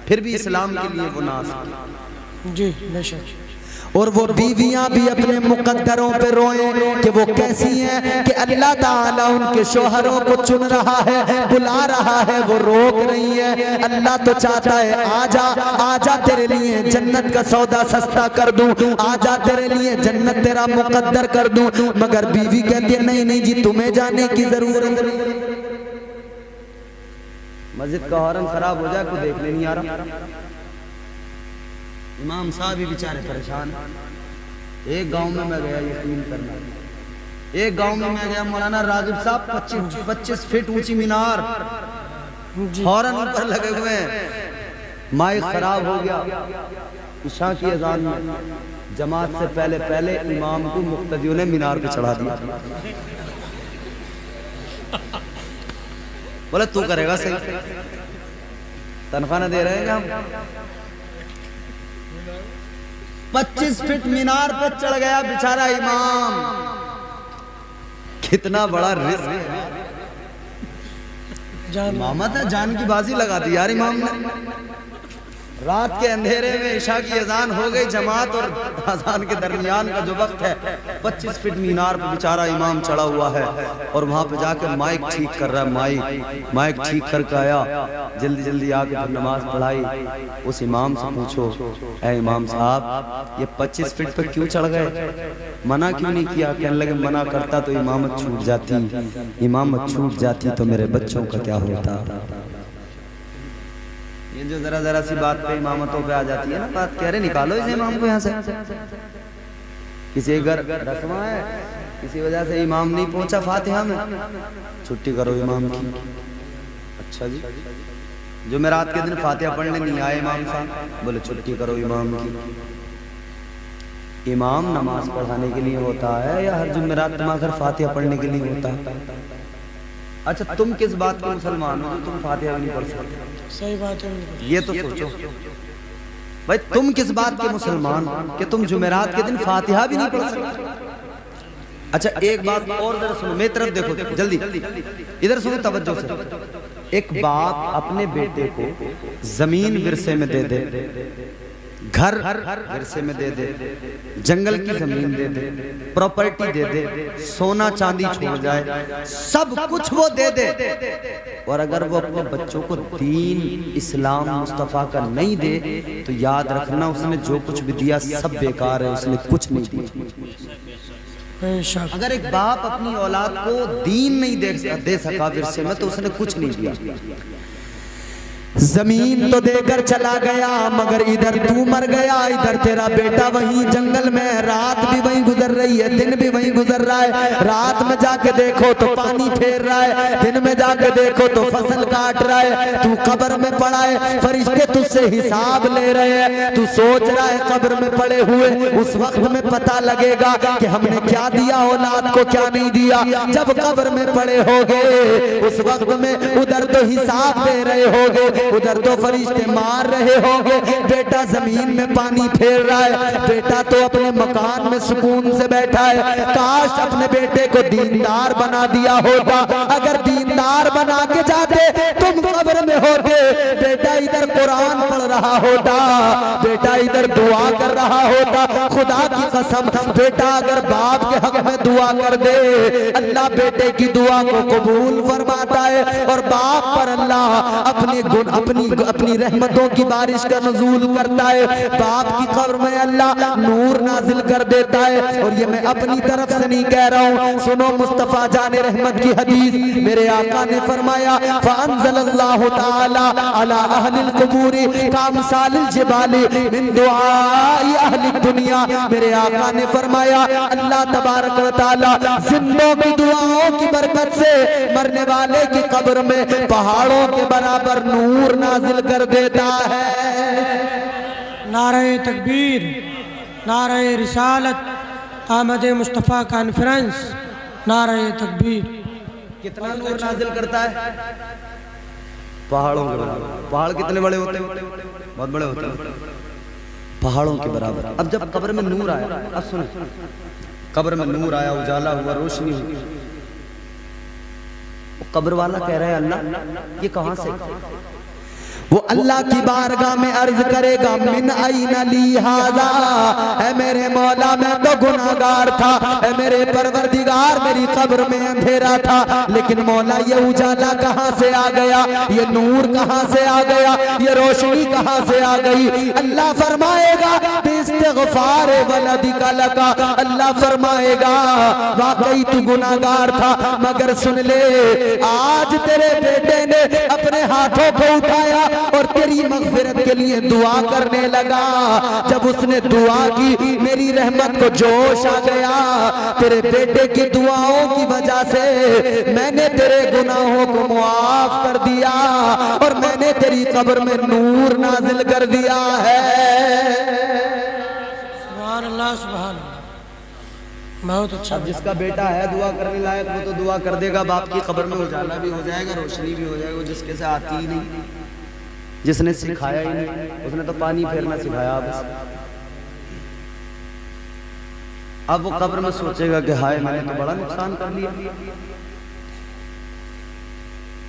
फिर भी इस्लाम के लिए वो ना आ सके। जी बेशक। और वो बीवियां भी अपने मुकद्दरों पे रोए कि वो कैसी हैं कि अल्लाह ताला उनके शोहरों को चुन रहा है, बुला रहा है, वो रोक रही है। अल्लाह तो चाहता है आजा आजा तेरे लिए जन्नत का सौदा सस्ता कर दूं, आजा तेरे लिए जन्नत तेरा मुकद्दर कर दूं, मगर बीवी कहती है नहीं नहीं जी तुम्हें जाने की जरूरत नहीं। मस्जिद का हॉर्न खराब हो जाए को देखने नहीं आ रहा। इमाम साहब भी बेचारे परेशान हैं। एक गांव में मैं गया, यकीन करना, एक गांव में मैं गया, मौलाना रागिब साहब 25 फीट ऊंची मीनार, हॉर्न ऊपर लगे हुए हैं, माइक खराब हो गया। इशा की अजान में जमात से पहले पहले इमाम को मुक्तदियों ने मीनार पे चढ़ा दिया। बोले तू करेगा सही, तनख्वाह न दे रहे हैं हम। 25 फीट मीनार पे चढ़ गया बेचारा इमाम, कितना बड़ा रिस्क है। इमामत है, जान की बाजी लगा दी यार इमाम ने। रात के अंधेरे में इशा की अजान हो गई, जमात और अजान के दरमियान का जो वक्त है, 25 फीट मीनार पे बेचारा इमाम चढ़ा हुआ है और वहां पे जाकर माइक ठीक कर रहा है। माइक ठीक करके आया, जल्दी जल्दी आके फिर नमाज पढ़ाई। उस इमाम से पूछो, ऐ इमाम साहब ये 25 फीट पे क्यों चढ़ गए, मना क्यों नहीं किया? कहने लगे मना करता तो इमामत छूट जाती, इमामत छूट जाती तो मेरे बच्चों का क्या होता। ये जो जरा जरा सी बात पे इमामतों पे आ जाती है ना बात, कह रहे निकालो इस इमाम को यहाँ से। किसी घर रस्मा है, किसी वजह से इमाम नहीं पहुंचा फातिहा में, छुट्टी करो इमाम की। अच्छा जी, जो मैं रात के दिन फातिहा पढ़ने नहीं आए इमाम साहब, बोले छुट्टी करो इमाम की। इमाम नमाज पढ़ाने के लिए होता है या हर जुमेरात तुम आकर फातिहा पढ़ने के लिए होता है? अच्छा तुम किस बात के मुसलमान हो तुम फातिहा नहीं पढ़ सकते? सही बात है, ये तो सोचो भाई, तुम किस बात के मुसलमान कि तुम जुमेरात के दिन फातिहा भी नहीं पढ़ सकते? अच्छा एक बात और जरा सुनो, मेरी तरफ देखो जल्दी, इधर सुनो तवज्जो से। एक बाप अपने बेटे को जमीन विरसे में दे दे, घर विरसे में दे दे, जंगल की जमीन दे दे, प्रॉपर्टी दे दे, सोना चांदी छोड़ जाए, सब कुछ वो दे दे, और अगर वो अपने बच्चों को दीन इस्लाम मुस्तफ़ा का नहीं दे तो याद रखना उसने जो कुछ भी दिया सब बेकार है, उसने कुछ नहीं दिया। अगर एक बाप अपनी औलाद को दीन नहीं दे सका विरसे में तो उसने कुछ नहीं दिया। जमीन तो देकर चला गया मगर इधर तू मर गया, इधर तेरा बेटा वहीं जंगल में, रात भी वहीं गुजर रही है, दिन भी वहीं गुजर रहा है। रात में जाके देखो तो पानी फेर रहा है, दिन में जाके देखो तो फसल काट रहा है। तू कब्र में पड़ा है, फरिश्ते तुझसे हिसाब ले रहे हैं, तू सोच रहा है कब्र में पड़े हुए उस वक्त में पता लगेगा कि हमने क्या दिया औलाद को क्या नहीं दिया। जब कब्र में पड़े होगे उस वक्त में उधर तो हिसाब दे रहे होगे, उधर तो फरिश्ते मार रहे होंगे। बेटा जमीन में पानी फेर रहा है, बेटा तो अपने मकान में सुकून से बैठा है। काश अपने बेटे को दीनदार बना दिया होता, अगर दीनदार बना के जाते तुम कब्र में होते, बेटा इधर कुरान पढ़ रहा होता, बेटा इधर दुआ कर रहा होता। खुदा की कसम बेटा अगर बाप के हक में दुआ कर दे, अल्लाह बेटे की दुआ को कबूल फरमाता है और बाप पर अल्लाह अपने गुण अपनी रहमतों की बारिश का नज़ूल करता है। बाप की कब्र में अल्लाह नूर नाजिल कर देता है। और ये मैं अपनी तरफ से नहीं कह रहा हूँ, सुनो मुस्तफा जाने रहमत की हदीस, मेरे आका ने फरमाया फ़अंज़लल्लाहु तआला अला अहलिल क़ुबूरि कामसालिल जिबाली मिन दुआई अहलिद दुनिया। मेरे आका ने फरमाया अल्लाह तबारक व तआला जिंदों की दुआओं की बरकत से मरने वाले की कब्र में पहाड़ों के बराबर नूर नाजिल कर देता है। नारे तकबीर, नारे रिसालत, आमद मुस्तफ़ा कॉन्फ्रेंस, नारे तकबीर। कितना नूर नाजिल करता है? पहाड़ों के बराबर। पहाड़ कितने बड़े होते हैं? बहुत बड़े होते हैं, पहाड़ों के बराबर। अब जब कब्र में नूर आया, अब सुनो, कब्र में नूर आया, उजाला हुआ, रोशनी हुई, कब्र वाला कह रहा है अल्लाह ये कहां से? वो अल्लाह की बारगाह में अर्ज करेगा मिन आईना ली हाजा, ऐ मेरे मौला मैं तो गुनाहगार था, ऐ मेरे परवरदिगार मेरी कब्र में अंधेरा था, लेकिन मौला ये उजाला कहां से आ गया, ये नूर कहां से आ गया, ये रोशनी कहां से आ गई? अल्लाह फरमाएगा बिइस्तिग़फ़ार वलदिका लका, अल्लाह फरमाएगा वाकई तू गुनाहगार था, मगर सुन ले आज तेरे बेटे ने अपने हाथों को उठाया और तेरी मग़फ़िरत के लिए दुआ करने लगा। जब उसने दुआ की मेरी रहमत को जोश आ गया, तेरे बेटे की दुआओं की वजह से मैंने तेरे गुनाहों को मुआफ कर दिया और मैंने तेरी कब्र में नूर नाजिल कर दिया है। सुभान अल्लाह, सुभान अल्लाह। बहुत अच्छा। अब जिसका बेटा है दुआ करने लायक वो तो दुआ कर देगा, बाप की कब्र में उजाला भी हो जाएगा, रोशनी भी हो जाएगा। जिसके से आती ही नहीं, जिसने सिखाया ही नहीं, उसने तो पानी फेरना सिखाया बस। अब वो कब्र में सोचेगा कि हाय मैंने तो बड़ा नुकसान कर लिया।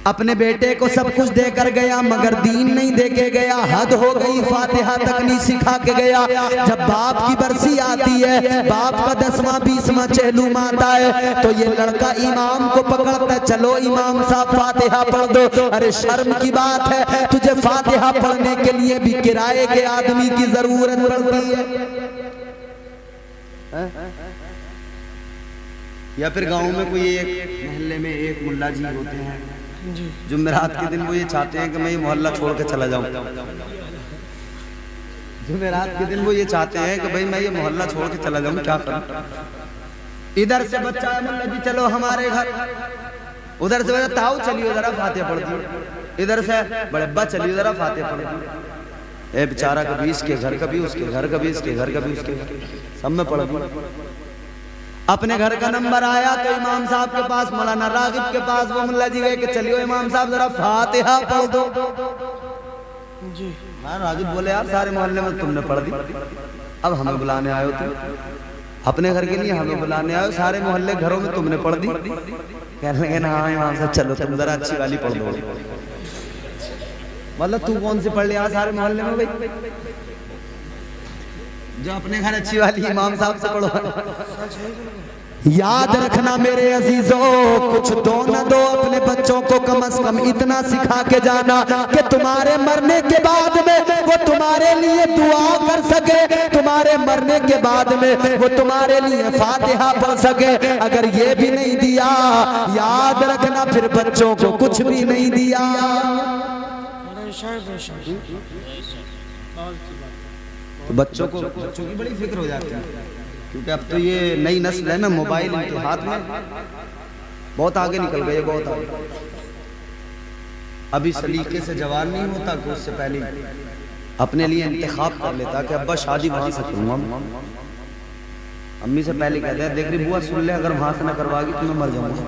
अपने बेटे को सब कुछ देकर गया मगर दीन नहीं देके गया, हद हो गई, फातिहा तक नहीं सिखा के गया। जब बाप की बरसी आती है, बाप का 10वां 20वां चहलूम आता है, तो ये लड़का इमाम को पकड़ता है, चलो इमाम साहब फातिहा पढ़ दो। अरे शर्म की बात है, तुझे फातिहा पढ़ने के लिए भी किराए के आदमी की जरूरत पड़ती है? या फिर गाँव में कोई एक मोहल्ले में एक मुल्ला जी होते हैं, जुमेरात के दिन वो ये चाहते हैं कि मैं ये मोहल्ला छोड़ के चला जाऊं। जुमेरात के दिन वो ये चाहते हैं कि भाई मैं ये मोहल्ला छोड़ के चला जाऊं, क्या करूं? इधर से बच्चा है मुल्ला जी चलो हमारे घर, उधर से बच्चा ताऊ चलिए जरा फातिहा पढ़ दिए, इधर से बड़े अब्बा चलिए जरा फातिहा पढ़ दिए। ए बेचारा कभी इसके घर, कभी उसके घर, कभी इसके घर, कभी उसके घर, सब में पढ़ दिया। अपने घर का नंबर आया तो इमाम साहब के पास, मौलाना रागिब के पास, वो मुल्ला जी गए कि चलियो इमाम साहब जरा फातिहा पढ़ दो जी। हाँ रागिब बोले यार सारे मोहल्ले में तुमने पढ़ दी, अब हमें बुलाने आयो तुम, अपने घर के लिए हमें बुलाने आयो, सारे मोहल्ले घरों में तुमने पढ़ दी। कहने लगे ना हाँ इमाम साहब चलो तुम जरा अच्छी वाली पढ़ दो। मतलब तू कौन सी पढ़ लिया सारे मोहल्ले में भाई, जो अपने घर अच्छी वाली इमाम साहब से पढ़ो। याद रखना मेरे अजीजों, कुछ दो न दो अपने बच्चों को कम से कम इतना सिखा के जाना कि तुम्हारे मरने के बाद में वो तुम्हारे लिए दुआ कर सके, तुम्हारे मरने के बाद में वो तुम्हारे लिए फातिहा पढ़ सके। अगर ये भी नहीं दिया, याद रखना फिर बच्चों को कुछ भी नहीं दिया। तो बच्चों की बड़ी फिक्र हो जाती है, क्योंकि अब तो ये नई नस्ल है ना, मोबाइल इनके हाथ में, बहुत आगे निकल गए, बहुत आगे। अभी सलीके से जवान नहीं होता कि उससे पहले अपने लिए इंतखाब कर लेता कि अब्बा शादी वहां से करूंगा। अम्मी से पहले कहते हैं देख रही बुआ सुन ले, अगर वहां से ना करवाएगी तो मैं मर जाऊंगा।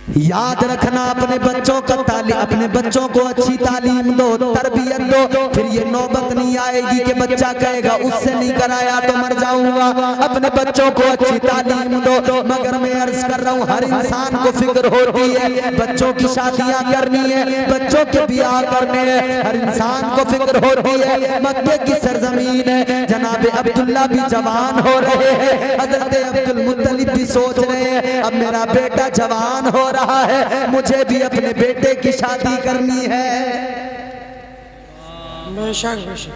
याद रखना अपने बच्चों का अपने बच्चों को अच्छी तालीम दो, तरबियत दो, फिर ये नौबत नहीं आएगी कि बच्चा कहेगा उससे नहीं कराया तो मर जाऊंगा। अपने बच्चों को अच्छी तालीम दो। मगर मैं अर्ज कर रहा हूँ हर इंसान को फिक्र होती है, बच्चों की शादियां करनी है, बच्चों के ब्याह करने हैं, हर इंसान को फिक्र होती है। मक्के की सरजमीन है, जनाब अब्दुल्ला भी जवान हो रहे हैं, हजरत अब्दुल मुत्तलिब भी सोच रहे हैं अब मेरा बेटा जवान हो रहा है, मुझे भी अपने बेटे की शादी करनी है।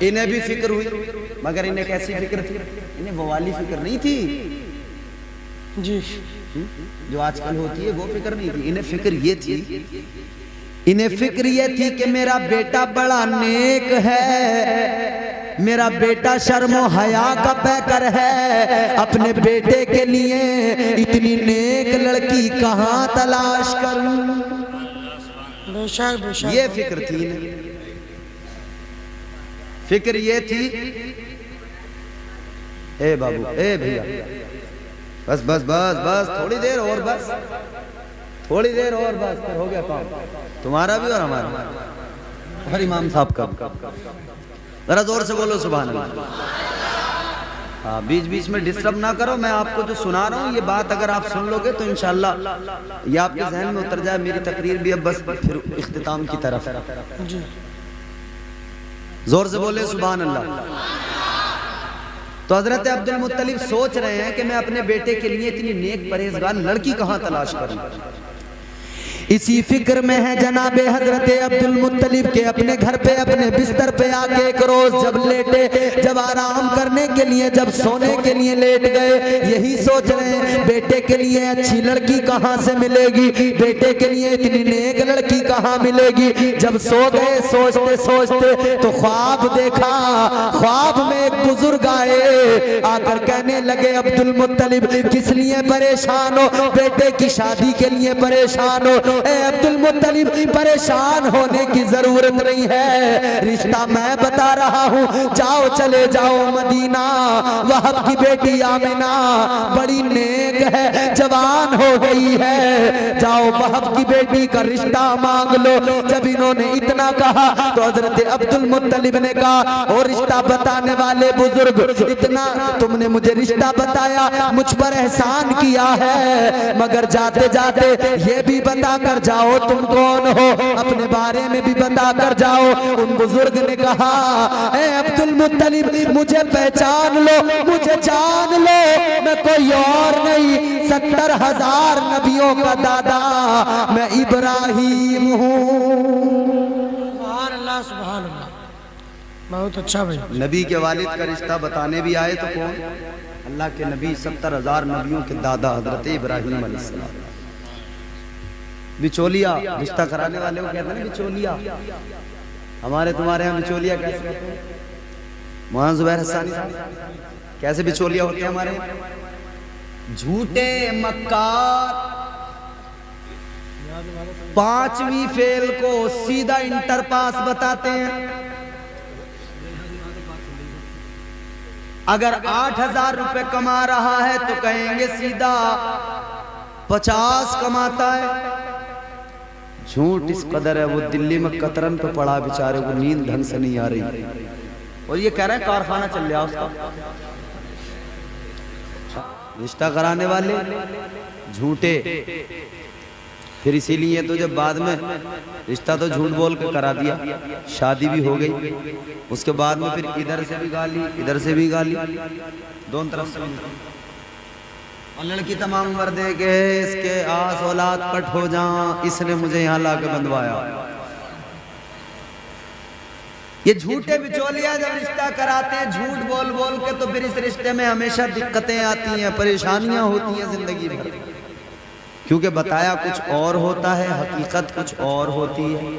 इन्हें भी फिक्र हुई, मगर इन्हें कैसी फिक्र थी? इन्हें वो वाली फिक्र नहीं थी जी जो आजकल होती है, वो फिक्र नहीं थी। इन्हें फिक्र ये थी, इन्हें फिक्र ये थी कि मेरा बेटा बड़ा नेक है, मेरा बेटा शर्मो हया का पैकर है, अपने बेटे के लिए इतनी नेक लड़की कहाँ तलाश करूं? ये फिक्र थी, फिक्र ये थी। ए बाबू, ए भैया, बस बस बस बस थोड़ी देर और, बस थोड़ी देर और बस, फिर हो गया काम तुम्हारा भी और हमारा और इमाम साहब का। जरा जोर से बोलो सुभान अल्लाह। हाँ, बीच बीच में डिस्टर्ब ना करो। मैं आपको जो सुना रहा हूँ ये बात अगर आप सुन लोगे तो इंशाल्लाह ये आपके जहन में उतर जाए। मेरी तकरीर भी अब बस फिर इख्तिताम की तरफ। जोर से बोले सुभान अल्लाह। तो हजरत अब्दुल मुत्तलिब सोच रहे हैं कि मैं अपने बेटे के लिए इतनी नेक परहेजगार लड़की कहाँ तलाश करूं। इसी फिक्र में है जनाबे हजरत अब्दुल मुत्तलिब के अपने घर पे अपने बिस्तर पे आके एक रोज जब लेटे, जब आराम करने के लिए, जब सोने के लिए लेट गए, यही सोच रहे हैं बेटे के लिए अच्छी लड़की कहाँ से मिलेगी, बेटे के लिए इतनी नेक लड़की कहाँ मिलेगी। जब सो गए सोचते सोचते तो ख्वाब देखा। ख्वाब में एक बुजुर्ग आए, आकर कहने लगे अब्दुल मुत्तलिब किस लिए परेशान हो, बेटे की शादी के लिए परेशान हो। अब्दुल मुत्तलिब परेशान होने की जरूरत नहीं है, रिश्ता मैं बता रहा हूँ। जाओ चले जाओ मदीना, वहाब की बेटी आमिना बड़ी नेक है, जवान हो गई है, जाओ वहाब की बेटी का रिश्ता मांग लो। जब इन्होंने इतना कहा तो हजरत अब्दुल मुत्तलिब ने कहा और रिश्ता बताने वाले बुजुर्ग, इतना तुमने मुझे रिश्ता बताया, मुझ पर एहसान किया है, मगर जाते जाते ये भी बता कर जाओ तुम कौन हो, अपने बारे में भी बता कर जाओ। उन बुजुर्ग ने कहा ए अब्दुल मुत्तलिब मुझे पहचान लो, मुझे जान लो, मैं कोई और नहीं, 70,000 नबियों का दादा मैं इब्राहिम हूँ। सुभान अल्लाह सुभान अल्लाह, बहुत अच्छा भाई। नबी के वालिद का रिश्ता बताने भी आए तो कौन? अल्लाह के नबी, 70,000 नबियों के दादा हजरत इब्राहिम अलैहिस्सलाम। बिचौलिया रिश्ता कराने वाले को कहते हैं ना बिचौलिया। हमारे तुम्हारे यहाँ बिचौलिया कैसे कहते हैं? मौलाना जुबैर हसानी कैसे बिचौलिया होते हैं हमारे? झूठे मक्कार, 5वीं फेल को सीधा इंटर पास बताते हैं। अगर 8,000 रुपए कमा रहा है तो कहेंगे सीधा 50 कमाता है। झूठ इस कदर है वो दिल्ली में कतरन पे पड़ा, बेचारे को नींद ढंग से नहीं आ रही और ये कह रहे हैं कारखाना चल रहा उसका। रिश्ता कराने वाले झूठे, फिर इसीलिए तो जब बाद में रिश्ता तो झूठ बोल के करा दिया, शादी भी हो गई, उसके बाद में फिर इधर से भी गाली इधर से भी गाली, दोनों तरफ से। और लड़की तमाम उम्र दे के इसके आस औलाद कट हो जा, इसने मुझे यहाँ लाके बंधवाया। ये झूठे बिचौलिया जब रिश्ता कराते हैं झूठ बोल बोल के, तो फिर इस रिश्ते में हमेशा दिक्कतें आती हैं, परेशानियां होती हैं जिंदगी भर, क्योंकि बताया कुछ और होता है, हकीकत कुछ और होती है।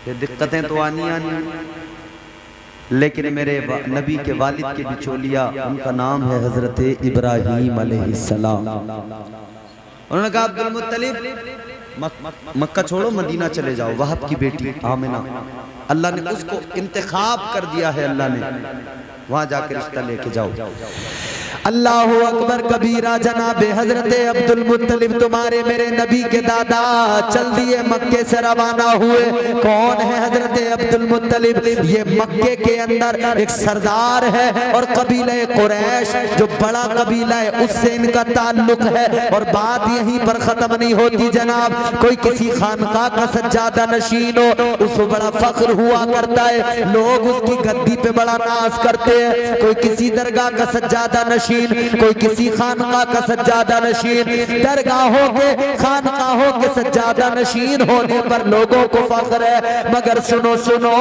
ये दिक्कतें तो आनी आनी। लेकिन मेरे नबी के वालिद के बिचौलिया, उनका नाम है हजरत इब्राहिम अलैहिस्सलाम। उन्होंने कहा अब्दुल मुत्तलिब मक्का छोड़ो मदीना चले जाओ, वहाब की बेटी आमिना, अल्लाह ने उसको इंतखाब कर दिया है, अल्लाह ने वहां जाकर रिश्ता लेके जाओ। अल्लाह अकबर कबीरा। जनाबे हजरत अब्दुल मुत्तलिब तुम्हारे मेरे नबी के दादा चल दिए, मक्के से रवाना हुए। कौन है हजरत अब्दुल मुत्तलिब? ये मक्के के अंदर एक सरदार है और कबीले कुरैश जो बड़ा कबीला है उससे इनका ताल्लुक है। और बात यहीं पर खत्म नहीं होती जनाब, कोई किसी खानका का सज्जादा नशीन हो उसको बड़ा फख्र हुआ करता है, लोग उसकी गद्दी पे बड़ा नाज करते हैं। कोई किसी दरगाह का सज्जादा नशीन, कोई किसी खानका का सज्जादा नशीन, दरगाहों के खानकाहों के सज्जादा नशीन होने पर लोगों को फख्र है। मगर सुनो सुनो,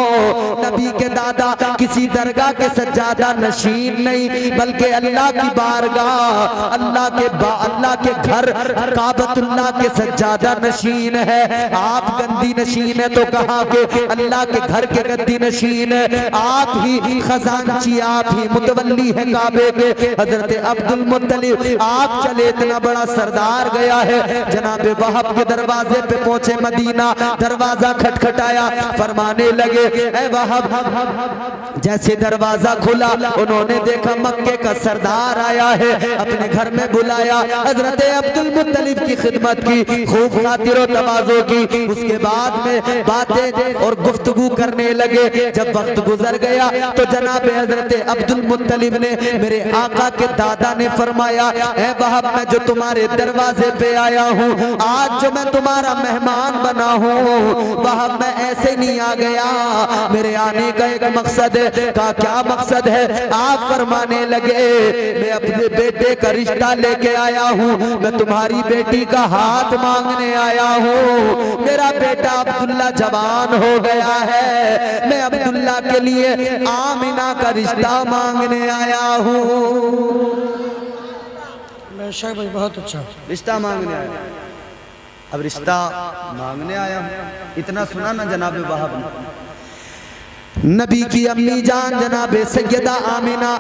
नबी के दादा किसी दरगाह के सज्जादा नशीन नहीं, बल्कि अल्लाह की बारगाह, अल्लाह के घर काबतुल्लाह के सज्जादा नशीन है। आप गद्दी नशीन है तो कहा के अल्लाह के घर के गद्दी नशीन है। आप ही खजांची, आप ही मुतवल्ली है काबे के। हजरत हजरत अब्दुल मुत्तलिब आप चले, इतना बड़ा सरदार गया है। जनाब वहाब के दरवाजे पे पहुंचे मदीना, दरवाजा खटखटाया, फरमाने लगे ए वहाब। जैसे दरवाजा खुला उन्होंने देखा मक्के का सरदार आया है, अपने घर में बुलाया, हजरत अब्दुल मुत्तलिब की खिदमत की, खूब खातिरो तवाज़ो की। उसके बाद में बातें और गुफ्तगू करने लगे। जब वक्त गुजर गया तो जनाब हजरत अब्दुल मुत्तलिब ने, मेरे आका के दादा ने फरमाया, ऐ वहाब मैं जो तुम्हारे दरवाजे पे आया हूँ, आज जो मैं तुम्हारा मेहमान बना हूँ, वहाब मैं ऐसे नहीं आ गया, मेरे आने का एक मकसद है। का क्या मकसद है? आप फरमाने लगे मैं अपने बेटे का रिश्ता लेके आया हूँ, मैं तुम्हारी बेटी का हाथ मांगने आया हूँ। मेरा बेटा अब्दुल्ला जवान हो गया है, मैं अब्दुल्ला के लिए आमिना का रिश्ता मांगने आया हूँ। बेशक भाई, बहुत अच्छा। रिश्ता मांगने आया, अब रिश्ता मांगने आया हूँ, इतना सुना ना जनाब वहाब ने। नबी की अम्मी जान जनाब सैयदा आमिना,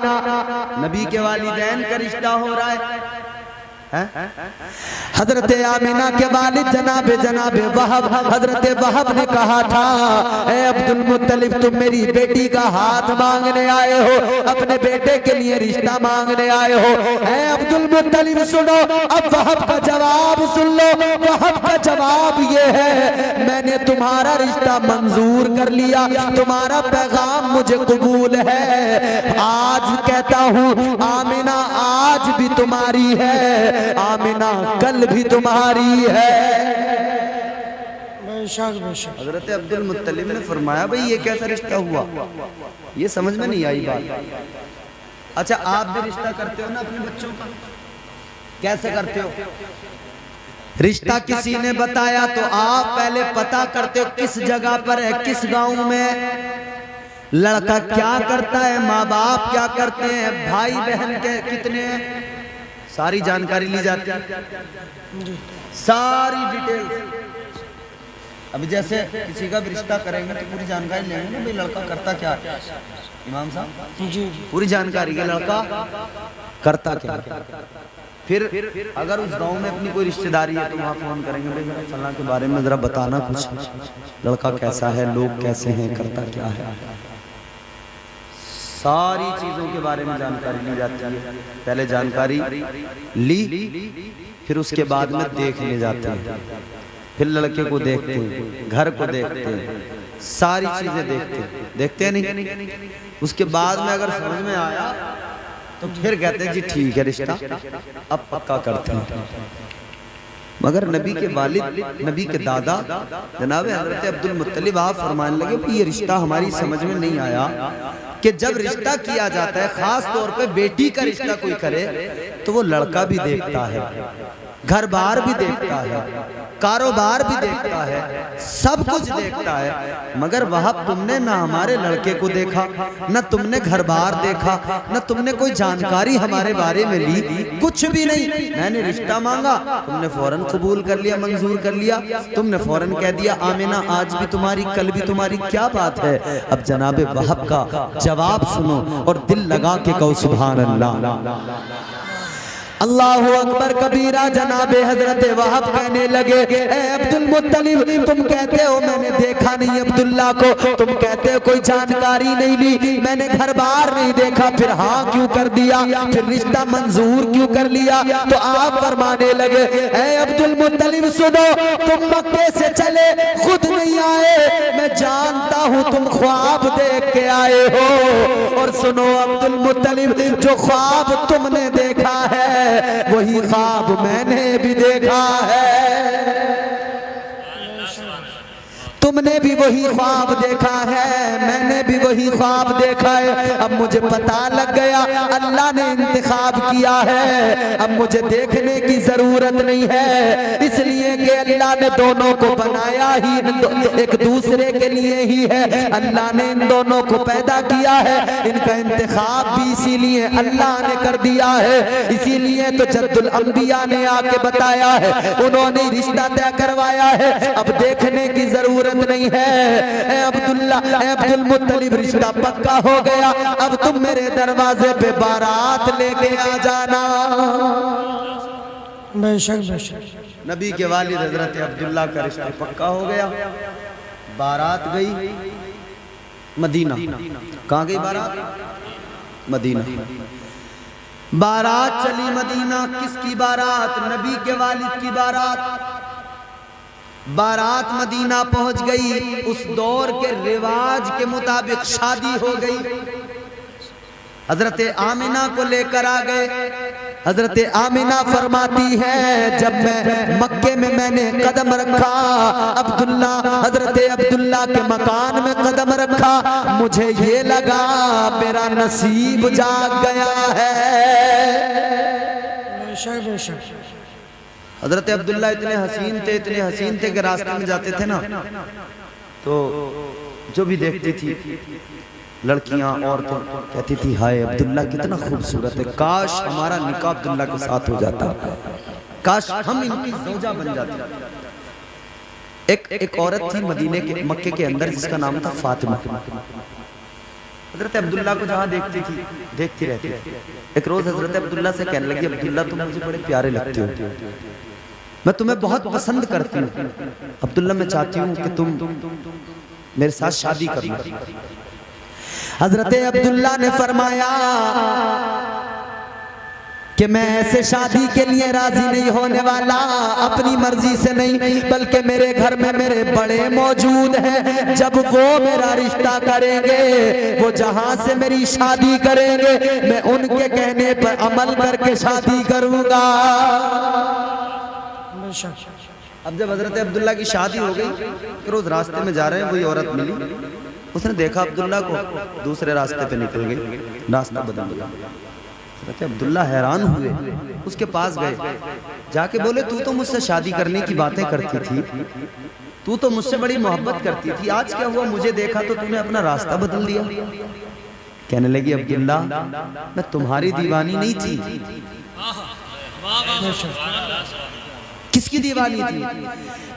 नबी के वालिदैन का रिश्ता हो रहा है। हजरत आमिना के वालिद जनाब वहाब, हजरत वहाब ने कहा था, ए अब्दुल मुत्तलिब तुम मेरी बेटी का हाथ मांगने आए हो, अपने बेटे के लिए रिश्ता मांगने आए हो। ए अब्दुल मुत्तलिब सुनो, अब वहाब का जवाब सुन लो। वहाब का जवाब ये है, मैंने तुम्हारा रिश्ता मंजूर कर लिया, तुम्हारा पैगाम मुझे कबूल है। आज कहता हूँ आमिना आज भी तुम्हारी है, आमिना कल भी तुम्हारी है। बेशक बेशक। हजरत अब्दुल मुत्तलिब ने फरमाया भाई ये कैसा रिश्ता हुआ, ये समझ में नहीं आई बात। अच्छा आप भी रिश्ता करते हो ना अपने बच्चों का, कैसे करते हो? रिश्ता किसी ने बताया तो आप पहले पता करते हो किस जगह पर है, किस गांव में, लड़का क्या करता है, माँ बाप क्या करते हैं, भाई बहन के कितने हैं, सारी जानकारी ली जाती है, सारी डिटेल। अभी जैसे किसी का भी रिश्ता करेंगे तो पूरी जानकारी लेंगे ना, भाई लड़का करता क्या है, इमाम साहब जी, पूरी जानकारी है लड़का करता क्या। फिर अगर उस गांव में अपनी कोई रिश्तेदारी है तो वहाँ फोन करेंगे, भाई फलां के बारे में जरा बताना कुछ, लड़का कैसा है, लोग कैसे हैं, करता क्या है, सारी चीजों के बारे में जानकारी ली जाती है। पहले जानकारी ली, फिर उसके बाद में देखने जाते हैं, फिर लड़के को देखते हैं, घर को देखते हैं, सारी चीजें देखते हैं नहीं। उसके बाद में अगर समझ में आया तो फिर कहते हैं जी ठीक है रिश्ता अब पक्का करते हैं। मगर नबी के वालिद, नबी के दादा जनाब हजरत अब्दुल मुत्तलिब आप फरमाने लगे कि ये रिश्ता हमारी समझ में नहीं आया कि जब रिश्ता किया जाता है, खास तौर पे बेटी का रिश्ता कोई करे तो वो लड़का भी देखता है, घर बार भी देखता है, कारोबार भी देखता है, सब कुछ देखता है। मगर वहां तुमने ना हमारे लड़के को देखा, न तुमने घर बार देखा, न तुमने कोई जानकारी हमारे बारे में ली, कुछ भी नहीं। मैंने रिश्ता मांगा, तुमने फौरन कबूल कर लिया, मंजूर कर लिया, तुमने फौरन कह दिया आमिना आज भी तुम्हारी कल भी तुम्हारी, क्या बात है। अब जनाब वहाब का जवाब सुनो और दिल लगा के कहो सुभान अल्लाह, अल्लाहु अकबर कबीरा। जनाबे हजरत वहाब कहने लगे ए अब्दुल मुत्तलिब तुम कहते हो मैंने देखा नहीं अब्दुल्ला को, तुम कहते हो कोई जानकारी नहीं ली, मैंने घर बार नहीं देखा, फिर हाँ क्यों कर दिया, फिर रिश्ता मंजूर क्यों कर लिया? तो आप फरमाने लगे ए अब्दुल मुत्तलिब सुनो, तुम मक्के से चले खुद नहीं आए, मैं जानता हूँ तुम ख्वाब देख के आए हो। और सुनो अब्दुल मुत्तलिब जो ख्वाब तुमने देखा है वही ख्वाब मैंने भी देखा है, तुमने भी वही ख्वाब देखा है, मैंने भी वही ख्वाब देखा है। अब मुझे पता लग गया अल्लाह ने इंतखाब किया है, अब मुझे देखने की जरूरत नहीं है, इसलिए कि अल्लाह ने दोनों को बनाया ही एक दूसरे के लिए ही है, अल्लाह ने इन दोनों को पैदा किया है, इनका इंतखाब भी इसीलिए अल्लाह ने कर दिया है। इसीलिए तो जद्दुल अंबिया ने आके बताया है, उन्होंने रिश्ता तय करवाया है, अब देखने की जरूरत नहीं है। ए अब्दुल्ला, ए अब्दुल मुत्तलिब, रिश्ता पक्का हो गया, अब तुम मेरे दरवाजे पे बारात लेके आ जाना। बेशक बेशक। नबी के वालिद हजरत अब्दुल्ला का रिश्ता पक्का हो गया। बारात गई मदीना। कहाँ गई बारात? मदीना। बारात चली मदीना। किसकी बारात? नबी के वालिद की बारात। बारात मदीना पहुंच गई। उस दौर के रिवाज के मुताबिक शादी हो गई। हजरत आमिना को लेकर आ गए। हजरत आमिना फरमाती है, जब मैं मक्के में मैंने कदम रखा, अब्दुल्ला, हजरत अब्दुल्ला के मकान में कदम रखा, मुझे ये लगा मेरा नसीब जाग गया है। बेशक बेशक। हजरत अब्दुल्ला इतने हसीन थे कि रास्ते में जाते थे ना तो जो भी देखती थी लड़कियां, औरतें, कहती थी हाय अब्दुल्ला कितना खूबसूरत है, काश हमारा निकाह अब्दुल्ला के साथ हो जाता, काश हम इनकी ज़ौजा बन जाती। एक औरत थी मदीने के, मक्के के अंदर, जिसका नाम था फातिमा। हजरत अब्दुल्ला को जहाँ देखती थी देखती रहती थी। एक रोज हजरत अब्दुल्ला से कहने लगी, अब्दुल्ला तुम मुझे बड़े प्यारे लगते हो, मैं तुम्हें बहुत पसंद करती हूँ। अब्दुल्ला मैं चाहती हूँ कि तुम मेरे साथ शादी करना। हजरत अब्दुल्ला ने फरमाया कि मैं ऐसे शादी के लिए राजी नहीं होने वाला, अपनी मर्जी से नहीं, बल्कि मेरे घर में मेरे बड़े मौजूद हैं, जब वो मेरा रिश्ता करेंगे, वो जहां से मेरी शादी करेंगे, मैं उनके कहने पर अमल करके शादी करूंगा। अब जब हजरत अब्दुल्ला की शादी हो गई, तो रोज रास्ते में जा रहे हैं, वही औरत मिली, उसने देखा अब्दुल्ला को, दूसरे रास्ते पे निकल गई, रास्ता बदल दिया। हजरत अब्दुल्ला हैरान हुए, उसके पास गए, जाके बोले तू तो मुझसे शादी करने की बातें करती थी, तू तो मुझसे बड़ी मोहब्बत करती थी, आज क्या हुआ, मुझे देखा तो तूने अपना रास्ता बदल दिया। कहने लगी अब्दुल्ला मैं तुम्हारी दीवानी नहीं थी। किसकी दीवानी थी?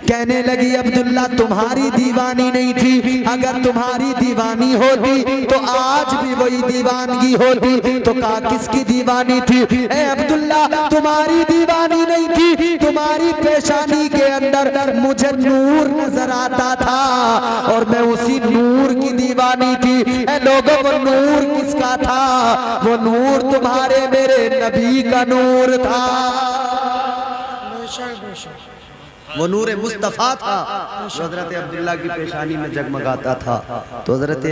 कहने लगी अब्दुल्ला तुम्हारी दीवानी नहीं थी, अगर तुम्हारी दीवानी होती तो आज भी वही दीवानगी होती। तो कहा किसकी दीवानी थी? ए अब्दुल्ला तुम्हारी दीवानी नहीं थी, तुम्हारी पेशानी के अंदर मुझे नूर नजर आता था और मैं उसी नूर की दीवानी थी। ए लोगों वो नूर किसका था? वो नूर तुम्हारे मेरे नबी का नूर था, वो नूर मुस्तफ़ा था जो हजरत अब्दुल्ला की पेशानी में जगमगाता था। तो हजरत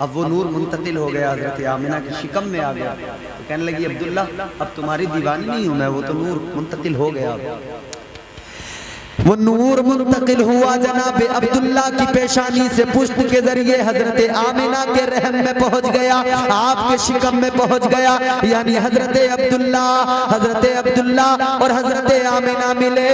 अब वो नूर मुंतकिल हो गया, हजरत आमिना की शिकम में आ गया। तो कहने लगी अब्दुल्ला अब तुम्हारी दीवानी नहीं हूं मैं, वो तो नूर मुंतकिल हो गया। वो नूर मुंतकिल हुआ जनाब अब्दुल्ला की पेशानी से पुष्ट के जरिए हजरत आमिना के रहम में पहुंच गया, आपके शिकम में पहुंच गया। यानी हजरत अब्दुल्ला और हजरत आमिना मिले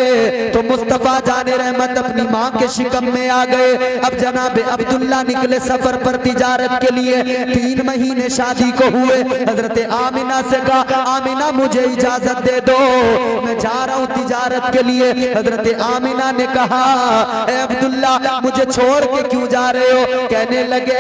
तो मुस्तफ़ा जाने रहमत अपनी माँ के शिकम में आ गए। अब जनाब अब्दुल्ला निकले सफर पर तिजारत के लिए, 3 महीने शादी को हुए। हजरत आमिना से कहा आमिना मुझे इजाजत दे दो, मैं जा रहा हूँ तिजारत के लिए। हजरत आमिना ने कहा ए अब्दुल्ला मुझे छोड़ के क्यों जा रहे हो? कहने लगे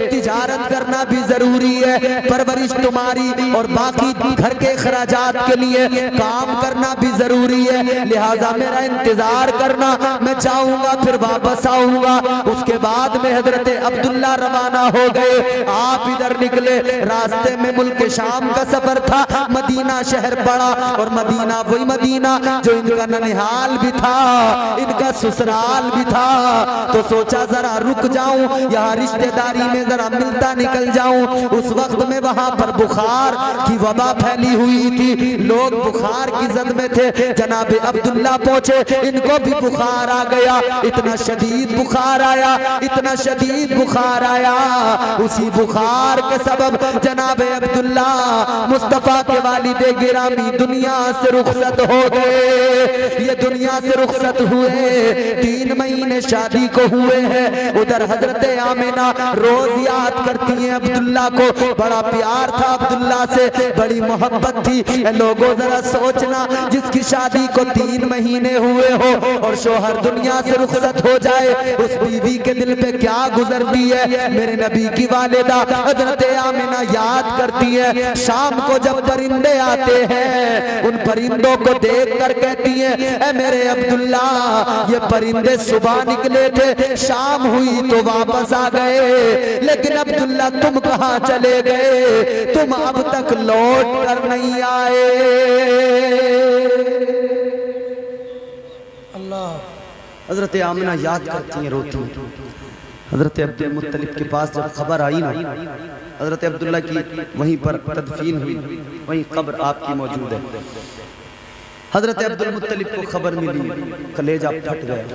तिजारत करना भी जरूरी है, परवरिश तुम्हारी और बाकी घर के खराजात के लिए काम करना भी जरूरी है, लिहाजा मेरा इंतजार करना, मैं जाऊंगा फिर वापस आऊंगा। उसके बाद में हजरत अब्दुल्ला रवाना हो गए। आप इधर निकले, रास्ते में मुल्क शाम का सफर था, मदीना शहर पड़ा और मदीना वही मदीना जो इनका ननिहाल भी था, इनका ससुराल भी था। तो सोचा जरा रुक जाऊं, यहाँ रिश्तेदारी में जरा मिलता निकल जाऊं। उस वक्त में वहां पर बुखार की वबा फैली हुई थी, लोग बुखार की जद में थे। जनाब अब्दुल्ला पहुंचे, इनको भी बुखार आ गया, इतना शदीद बुखार आया, इतना शदीद बुखार आया। उसी बुखार के सबब जनाब अब्दुल्ला मुस्तफा के वालिद गिरामी दुनिया से रुखसत हो गए। ये दुनिया से रुखसत रुखसत हुए, 3 महीने शादी को हुए हैं। उधर हजरत आमिना रोज याद करती हैं अब्दुल्ला को। बड़ा प्यार था अब्दुल्ला से, बड़ी मोहब्बत थी। लोगों जरा सोचना, जिसकी शादी को 3 महीने हुए हो और शोहर दुनिया से रुखसत हो जाए, उस बीवी के दिल पे क्या गुजरती है। मेरे नबी की वालिदा हजरत आमिना याद करती है, शाम को जब परिंदे आते हैं, उन परिंदों को देख कर कहती है, ए मेरे अब्दुल्ला, ये परिंदे सुबह निकले थे, शाम हुई तो वापस आ गए, लेकिन अब्दुल्ला तुम कहाँ चले गए, तुम अब तक लौट कर नहीं आए। अल्लाह। हजरत आमिना याद करती हैं, रोती हैं। हजरत अब्दुल मुत्तलिब के पास जब खबर आई ना, हजरत अब्दुल्ला की वहीं पर तदफीन हुई, वहीं कब्र आपकी मौजूद है। हजरत अब्दुल मुत्तलिब को खबर मिली, कलेजा फट गया।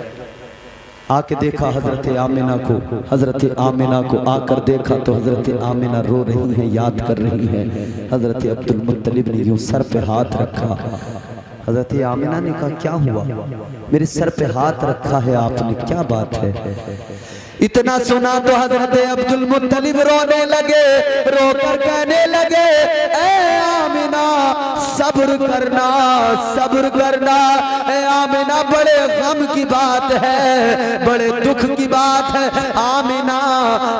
आके देखा हजरत आमिना को, हजरत आमिना को आकर देखा तो हजरत आमिना रो रही हैं, याद कर रही हैं। हजरत अब्दुल मुत्तलिब ने यूं सर पे हाथ रखा। हजरत आमिना ने कहा, क्या हुआ, मेरे सर पे हाथ रखा है आपने, क्या बात है। इतना सुना तो हजरत अब्दुल मुत्तलिब रोने लगे, रोकर कहने लगे, ए आमिना सब्र करना, सब्र करना। ए आमिना बड़े गम की बात है, बड़े दुख की बात है। आमिना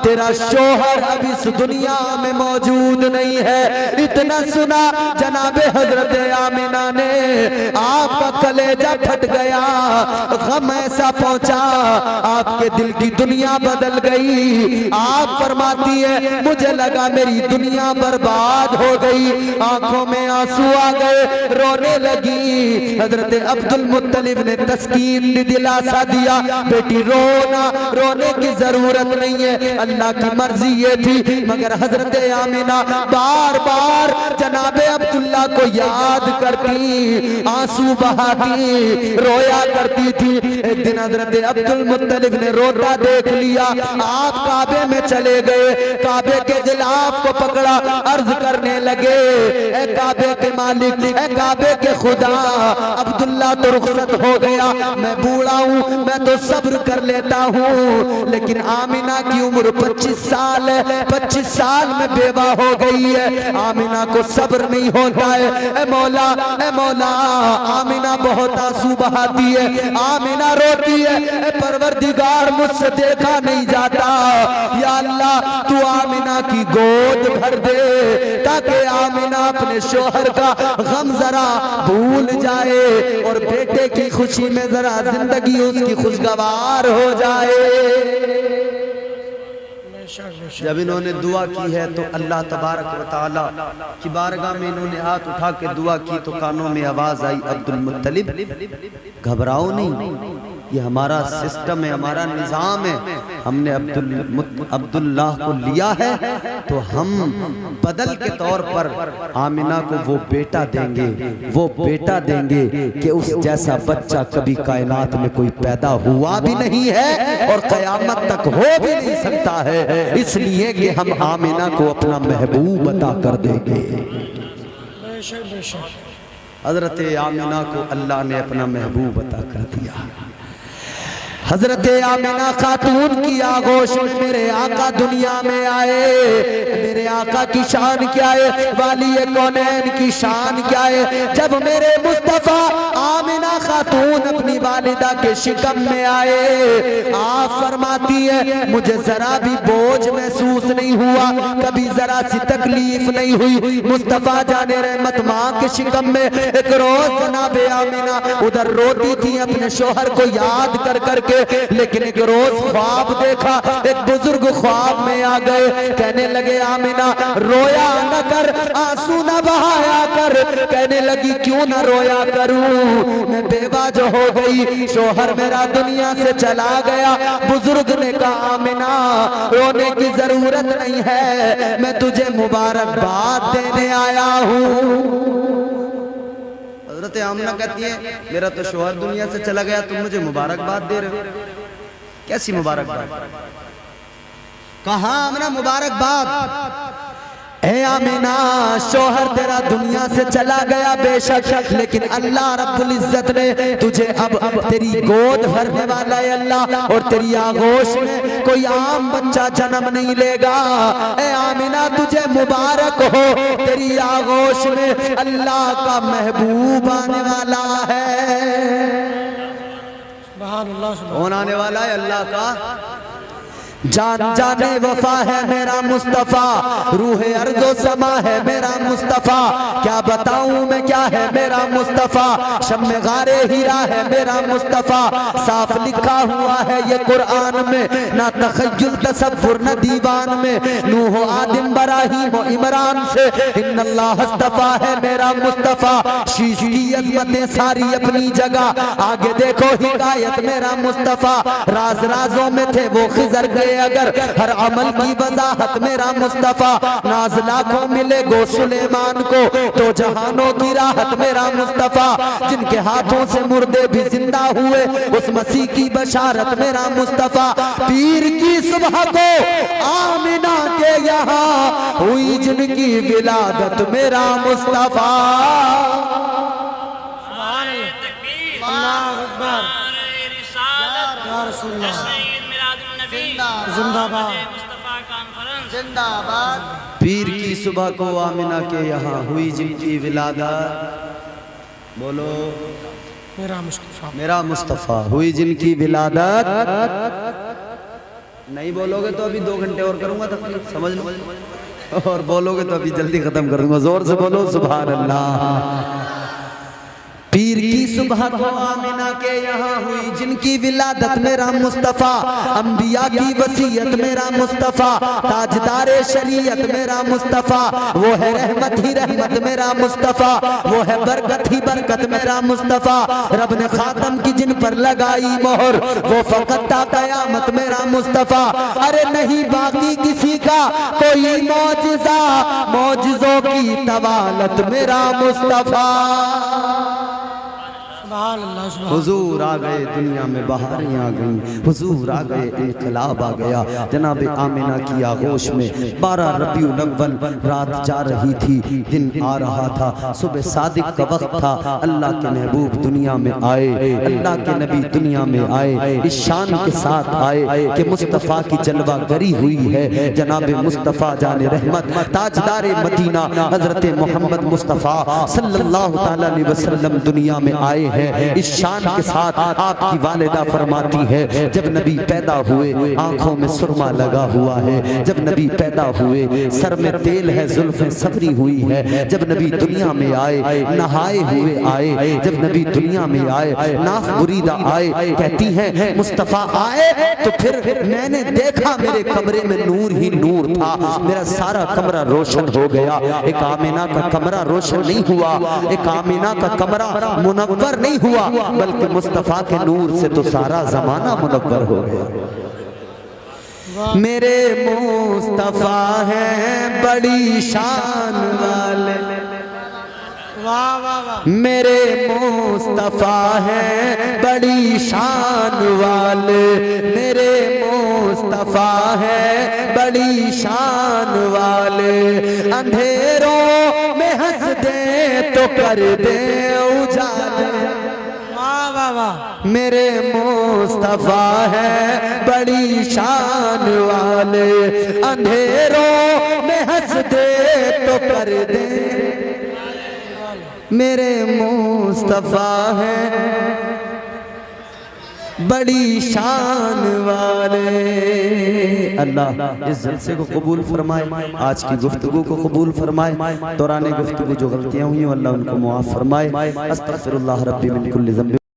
तेरा शोहर अब इस दुनिया में मौजूद नहीं है। इतना सुना जनाबे हजरत आमिना ने, आपका कलेजा फट गया, गम ऐसा पहुंचा, आपके दिल की दुनिया बदल गई। आप फरमाती है, मुझे लगा मेरी दुनिया बर्बाद हो गई, आंखों में आंसू आ गए, रोने लगी। हजरत अब्दुल मुत्तलिब ने तस्कीन दिलासा दिया, बेटी रोना, रोने की जरूरत नहीं है, अल्लाह की मर्जी ये थी। मगर हजरत आमिना बार बार जनाबे अब्दुल्ला को याद करती, आंसू बहाती, रोया करती थी। एक दिन हजरत अब्दुल मुत्तलिब ने रोता देख लिया, आप काबे में चले गए, काबे के गिलाफ को पकड़ा, अर्ज करने लगे, ए काबे के मालिक, ए काबे के खुदा, अब्दुल्ला तो रुखसत हो गया, मैं बूढ़ा हूँ, मैं तो सब्र कर लेता हूँ, लेकिन आमिना की उम्र 25 साल है, 25 साल में बेवा हो गई है, आमिना को सब्र नहीं होता है। ए मौला, ए मौला, आमिना बहुत आंसू बहाती है, आमिना रोती है, ए परवरदिगार मुझसे देखा नहीं जाता, या अल्लाह तू आमिना की गोद भर दे, ताकि आमिना अपने शोहर का गम जरा भूल जाए और बेटे की खुशी में जरा जिंदगी उसकी खुशगवार हो जाए। जब इन्होंने दुआ की है तो अल्लाह तबारक व तआला की बारगाह में इन्होंने हाथ उठा के दुआ की तो कानों में आवाज आई, अब्दुल मुत्तलिब घबराओ नहीं, ये हमारा सिस्टम है, हमारा निज़ाम है, हमने अब्दुल्लाह को लिया है तो हम बदल के तौर पर आमिना को वो बेटा देंगे, वो बेटा देंगे कि उस जैसा बच्चा कभी कायनात में कोई पैदा हुआ भी नहीं है और कयामत तक हो भी नहीं सकता है, इसलिए कि हम आमिना को अपना महबूब अता कर देंगे। हजरत आमिना को अल्लाह ने अपना महबूब अता कर दिया। हजरत आमिना खातून की आगोश में मेरे आका दुनिया में आए। मेरे आका की शान क्या है, वाली कौनैन की शान क्या है। जब मेरे मुस्तफा आमिना खातून अपनी वालिदा के शिकम में आए, आप फरमाती है मुझे जरा भी बोझ महसूस नहीं हुआ, कभी जरा सी तकलीफ नहीं हुई। मुस्तफा जाने रहमत माँ के शिकम में एक रोज जनाबे आमिना उधर रोती थी अपने शोहर को याद कर करके, लेकिन एक रोज ख्वाब देखा, एक बुजुर्ग ख्वाब में आ गए, कहने लगे आमिना रोया न कर, आंसू न बहाया कर। कहने लगी क्यों न रोया करूं, मैं बेवा जो हो गई, शोहर मेरा दुनिया से चला गया। बुजुर्ग ने कहा आमिना रोने की जरूरत नहीं है, मैं तुझे मुबारकबाद देने आया हूँ। हजरत आमिना कहती है मेरा तो शोहर दुनिया से चला गया, तुम मुझे मुबारकबाद दे रहे हो, कैसी मुबारकबाद। कहाँ आमिना मुबारकबाद, ए आमिना, शोहर तेरा दुनिया से चला गया बेशक, लेकिन अल्लाह रब्बुल इज्जत ने तुझे अब तेरी गोद भरने वाला है अल्लाह, और तेरी आगोश में कोई आम बच्चा जन्म नहीं लेगा। ए आमिना, तुझे मुबारक हो, तेरी आगोश में अल्लाह का महबूब आने वाला है। कौन आने वाला है? अल्लाह का जान जाने वफा है मेरा मुस्तफ़ा, रूह अर्ज़ो समा है मेरा मुस्तफ़ा, क्या बताऊं मैं क्या है मेरा मुस्तफ़ा, शम्मे गारे हीरा है मेरा मुस्तफ़ा, साफ लिखा हुआ है ये कुरान में, ना तख़य्युल तसव्वुर न दीवान में, नूह आदम इब्राहीम व इमरान से इन्नल्लाह हस्तफ़ा है मेरा मुस्तफ़ा, शीश की अज़मतें सारी अपनी जगह, आगे देखो हिकायत मेरा मुस्तफ़ा, राज राजों में थे वो खिज़र गए अगर, हर अमल की वजाहत मेरा मुस्तफ़ा, नाज़ लाखों मिले गो सुलेमान को, तो जहानों की राहत मेरा मुस्तफ़ा, जिनके हाथों से मुर्दे भी जिंदा हुए उस मसीह की बशारत मेरा मुस्तफ़ा, पीर की सुबह को आमिना के यहाँ हुई जिनकी विलादत मेरा मुस्तफ़ा। जिंदाबाद। पीर की सुबह को आमिना के यहाँ हुई जिनकी विलादत, बोलो मेरा मुस्तफ़ा हुई जिनकी विलादत। नहीं बोलोगे तो अभी 2 घंटे और करूंगा तकलीफ, समझ लो, और बोलोगे तो अभी जल्दी खत्म कर दूंगा। जोर से बोलो सुभान अल्लाह। पीर की सुबह को आमिना के यहाँ हुई जिनकी विलादत मेरा मुस्तफ़ा, अंबिया की वसीयत मेरा मुस्तफ़ा, ताजदारे शरीयत मेरा मुस्तफ़ा, वो है रहमत ही रहमत मेरा मुस्तफ़ा, वो है बरकत ही बरकत मेरा मुस्तफ़ा, रब ने खातम की जिन पर लगाई मोहर, वो फ़कत ता क़यामत मेरा मुस्तफ़ा, अरे नहीं बाकी किसी का कोई मौजिज़ा, मौजिज़ों की तवालत मेरा मुस्तफ़ा। हुजूर आ गए, दुनिया में बहारें आ गई, हुजूर आ गए, इनकलाब आ गया। जनाब आमिना की आगोश में 12 रबीउल अव्वल रात जा रही थी, दिन आ रहा था, सुबह सादिक का वक्त था, अल्लाह के महबूब दुनिया में आए, अल्लाह के नबी दुनिया में आए, इस शान के साथ आए कि मुस्तफ़ा की जलवा गरी हुई है, जनाब मुस्तफ़ा जाने रहमत ताजदारे मदीना हजरत मोहम्मद मुस्तफ़ा सल्लल्लाहु तआला अलैहि वसल्लम दुनिया में आए हैं। इस शान के साथ आपकी वालिदा फरमाती है, जब नबी पैदा हुए आंखों में सुरमा लगा हुआ है, जब नबी पैदा हुए सर में तेल है, जुल्फें सफरी हुई है, जब नबी दुनिया में आए नहाए हुए आए, जब नबी दुनिया में आए नाफ बुरीदा आए, कहती हैं मुस्तफ़ा आए तो फिर मैंने देखा मेरे कमरे में नूर ही नूर था, मेरा सारा कमरा रोशन हो गया। एक आमिना का कमरा रोशन नहीं हुआ, एक आमिना का कमरा मुनव्वर नहीं हुआ, बल्कि मुस्तफ़ा के नूर से तो सारा जमाना मुनव्वर हो गया। मेरे मुस्तफ़ा हैं बड़ी शान वाले, वाह वाह वाह, मेरे मुस्तफ़ा हैं बड़ी शान वाले, मेरे मुस्तफ़ा हैं बड़ी शान वाले, अंधेरों में हंस दे तो कर दे उजाले, वाह वाह वाह, मेरे मुस्तफ़ा हैं बड़ी शान वाले, अंधेरों में हंस दे तो कर दे, मेरे मुस्तफ़ा हैं बड़ी शान वाले। अल्लाह इस जलसे को कबूल फरमाए, आज की गुफ्तगू को कबूल फरमाए, दौरान गुफ्तगू जो गलतियाँ हुई अल्लाह उनको मुआफ़ फरमाए। अस्तग़फिरुल्लाह रब्बी मिन कुल्लि ज़ंब।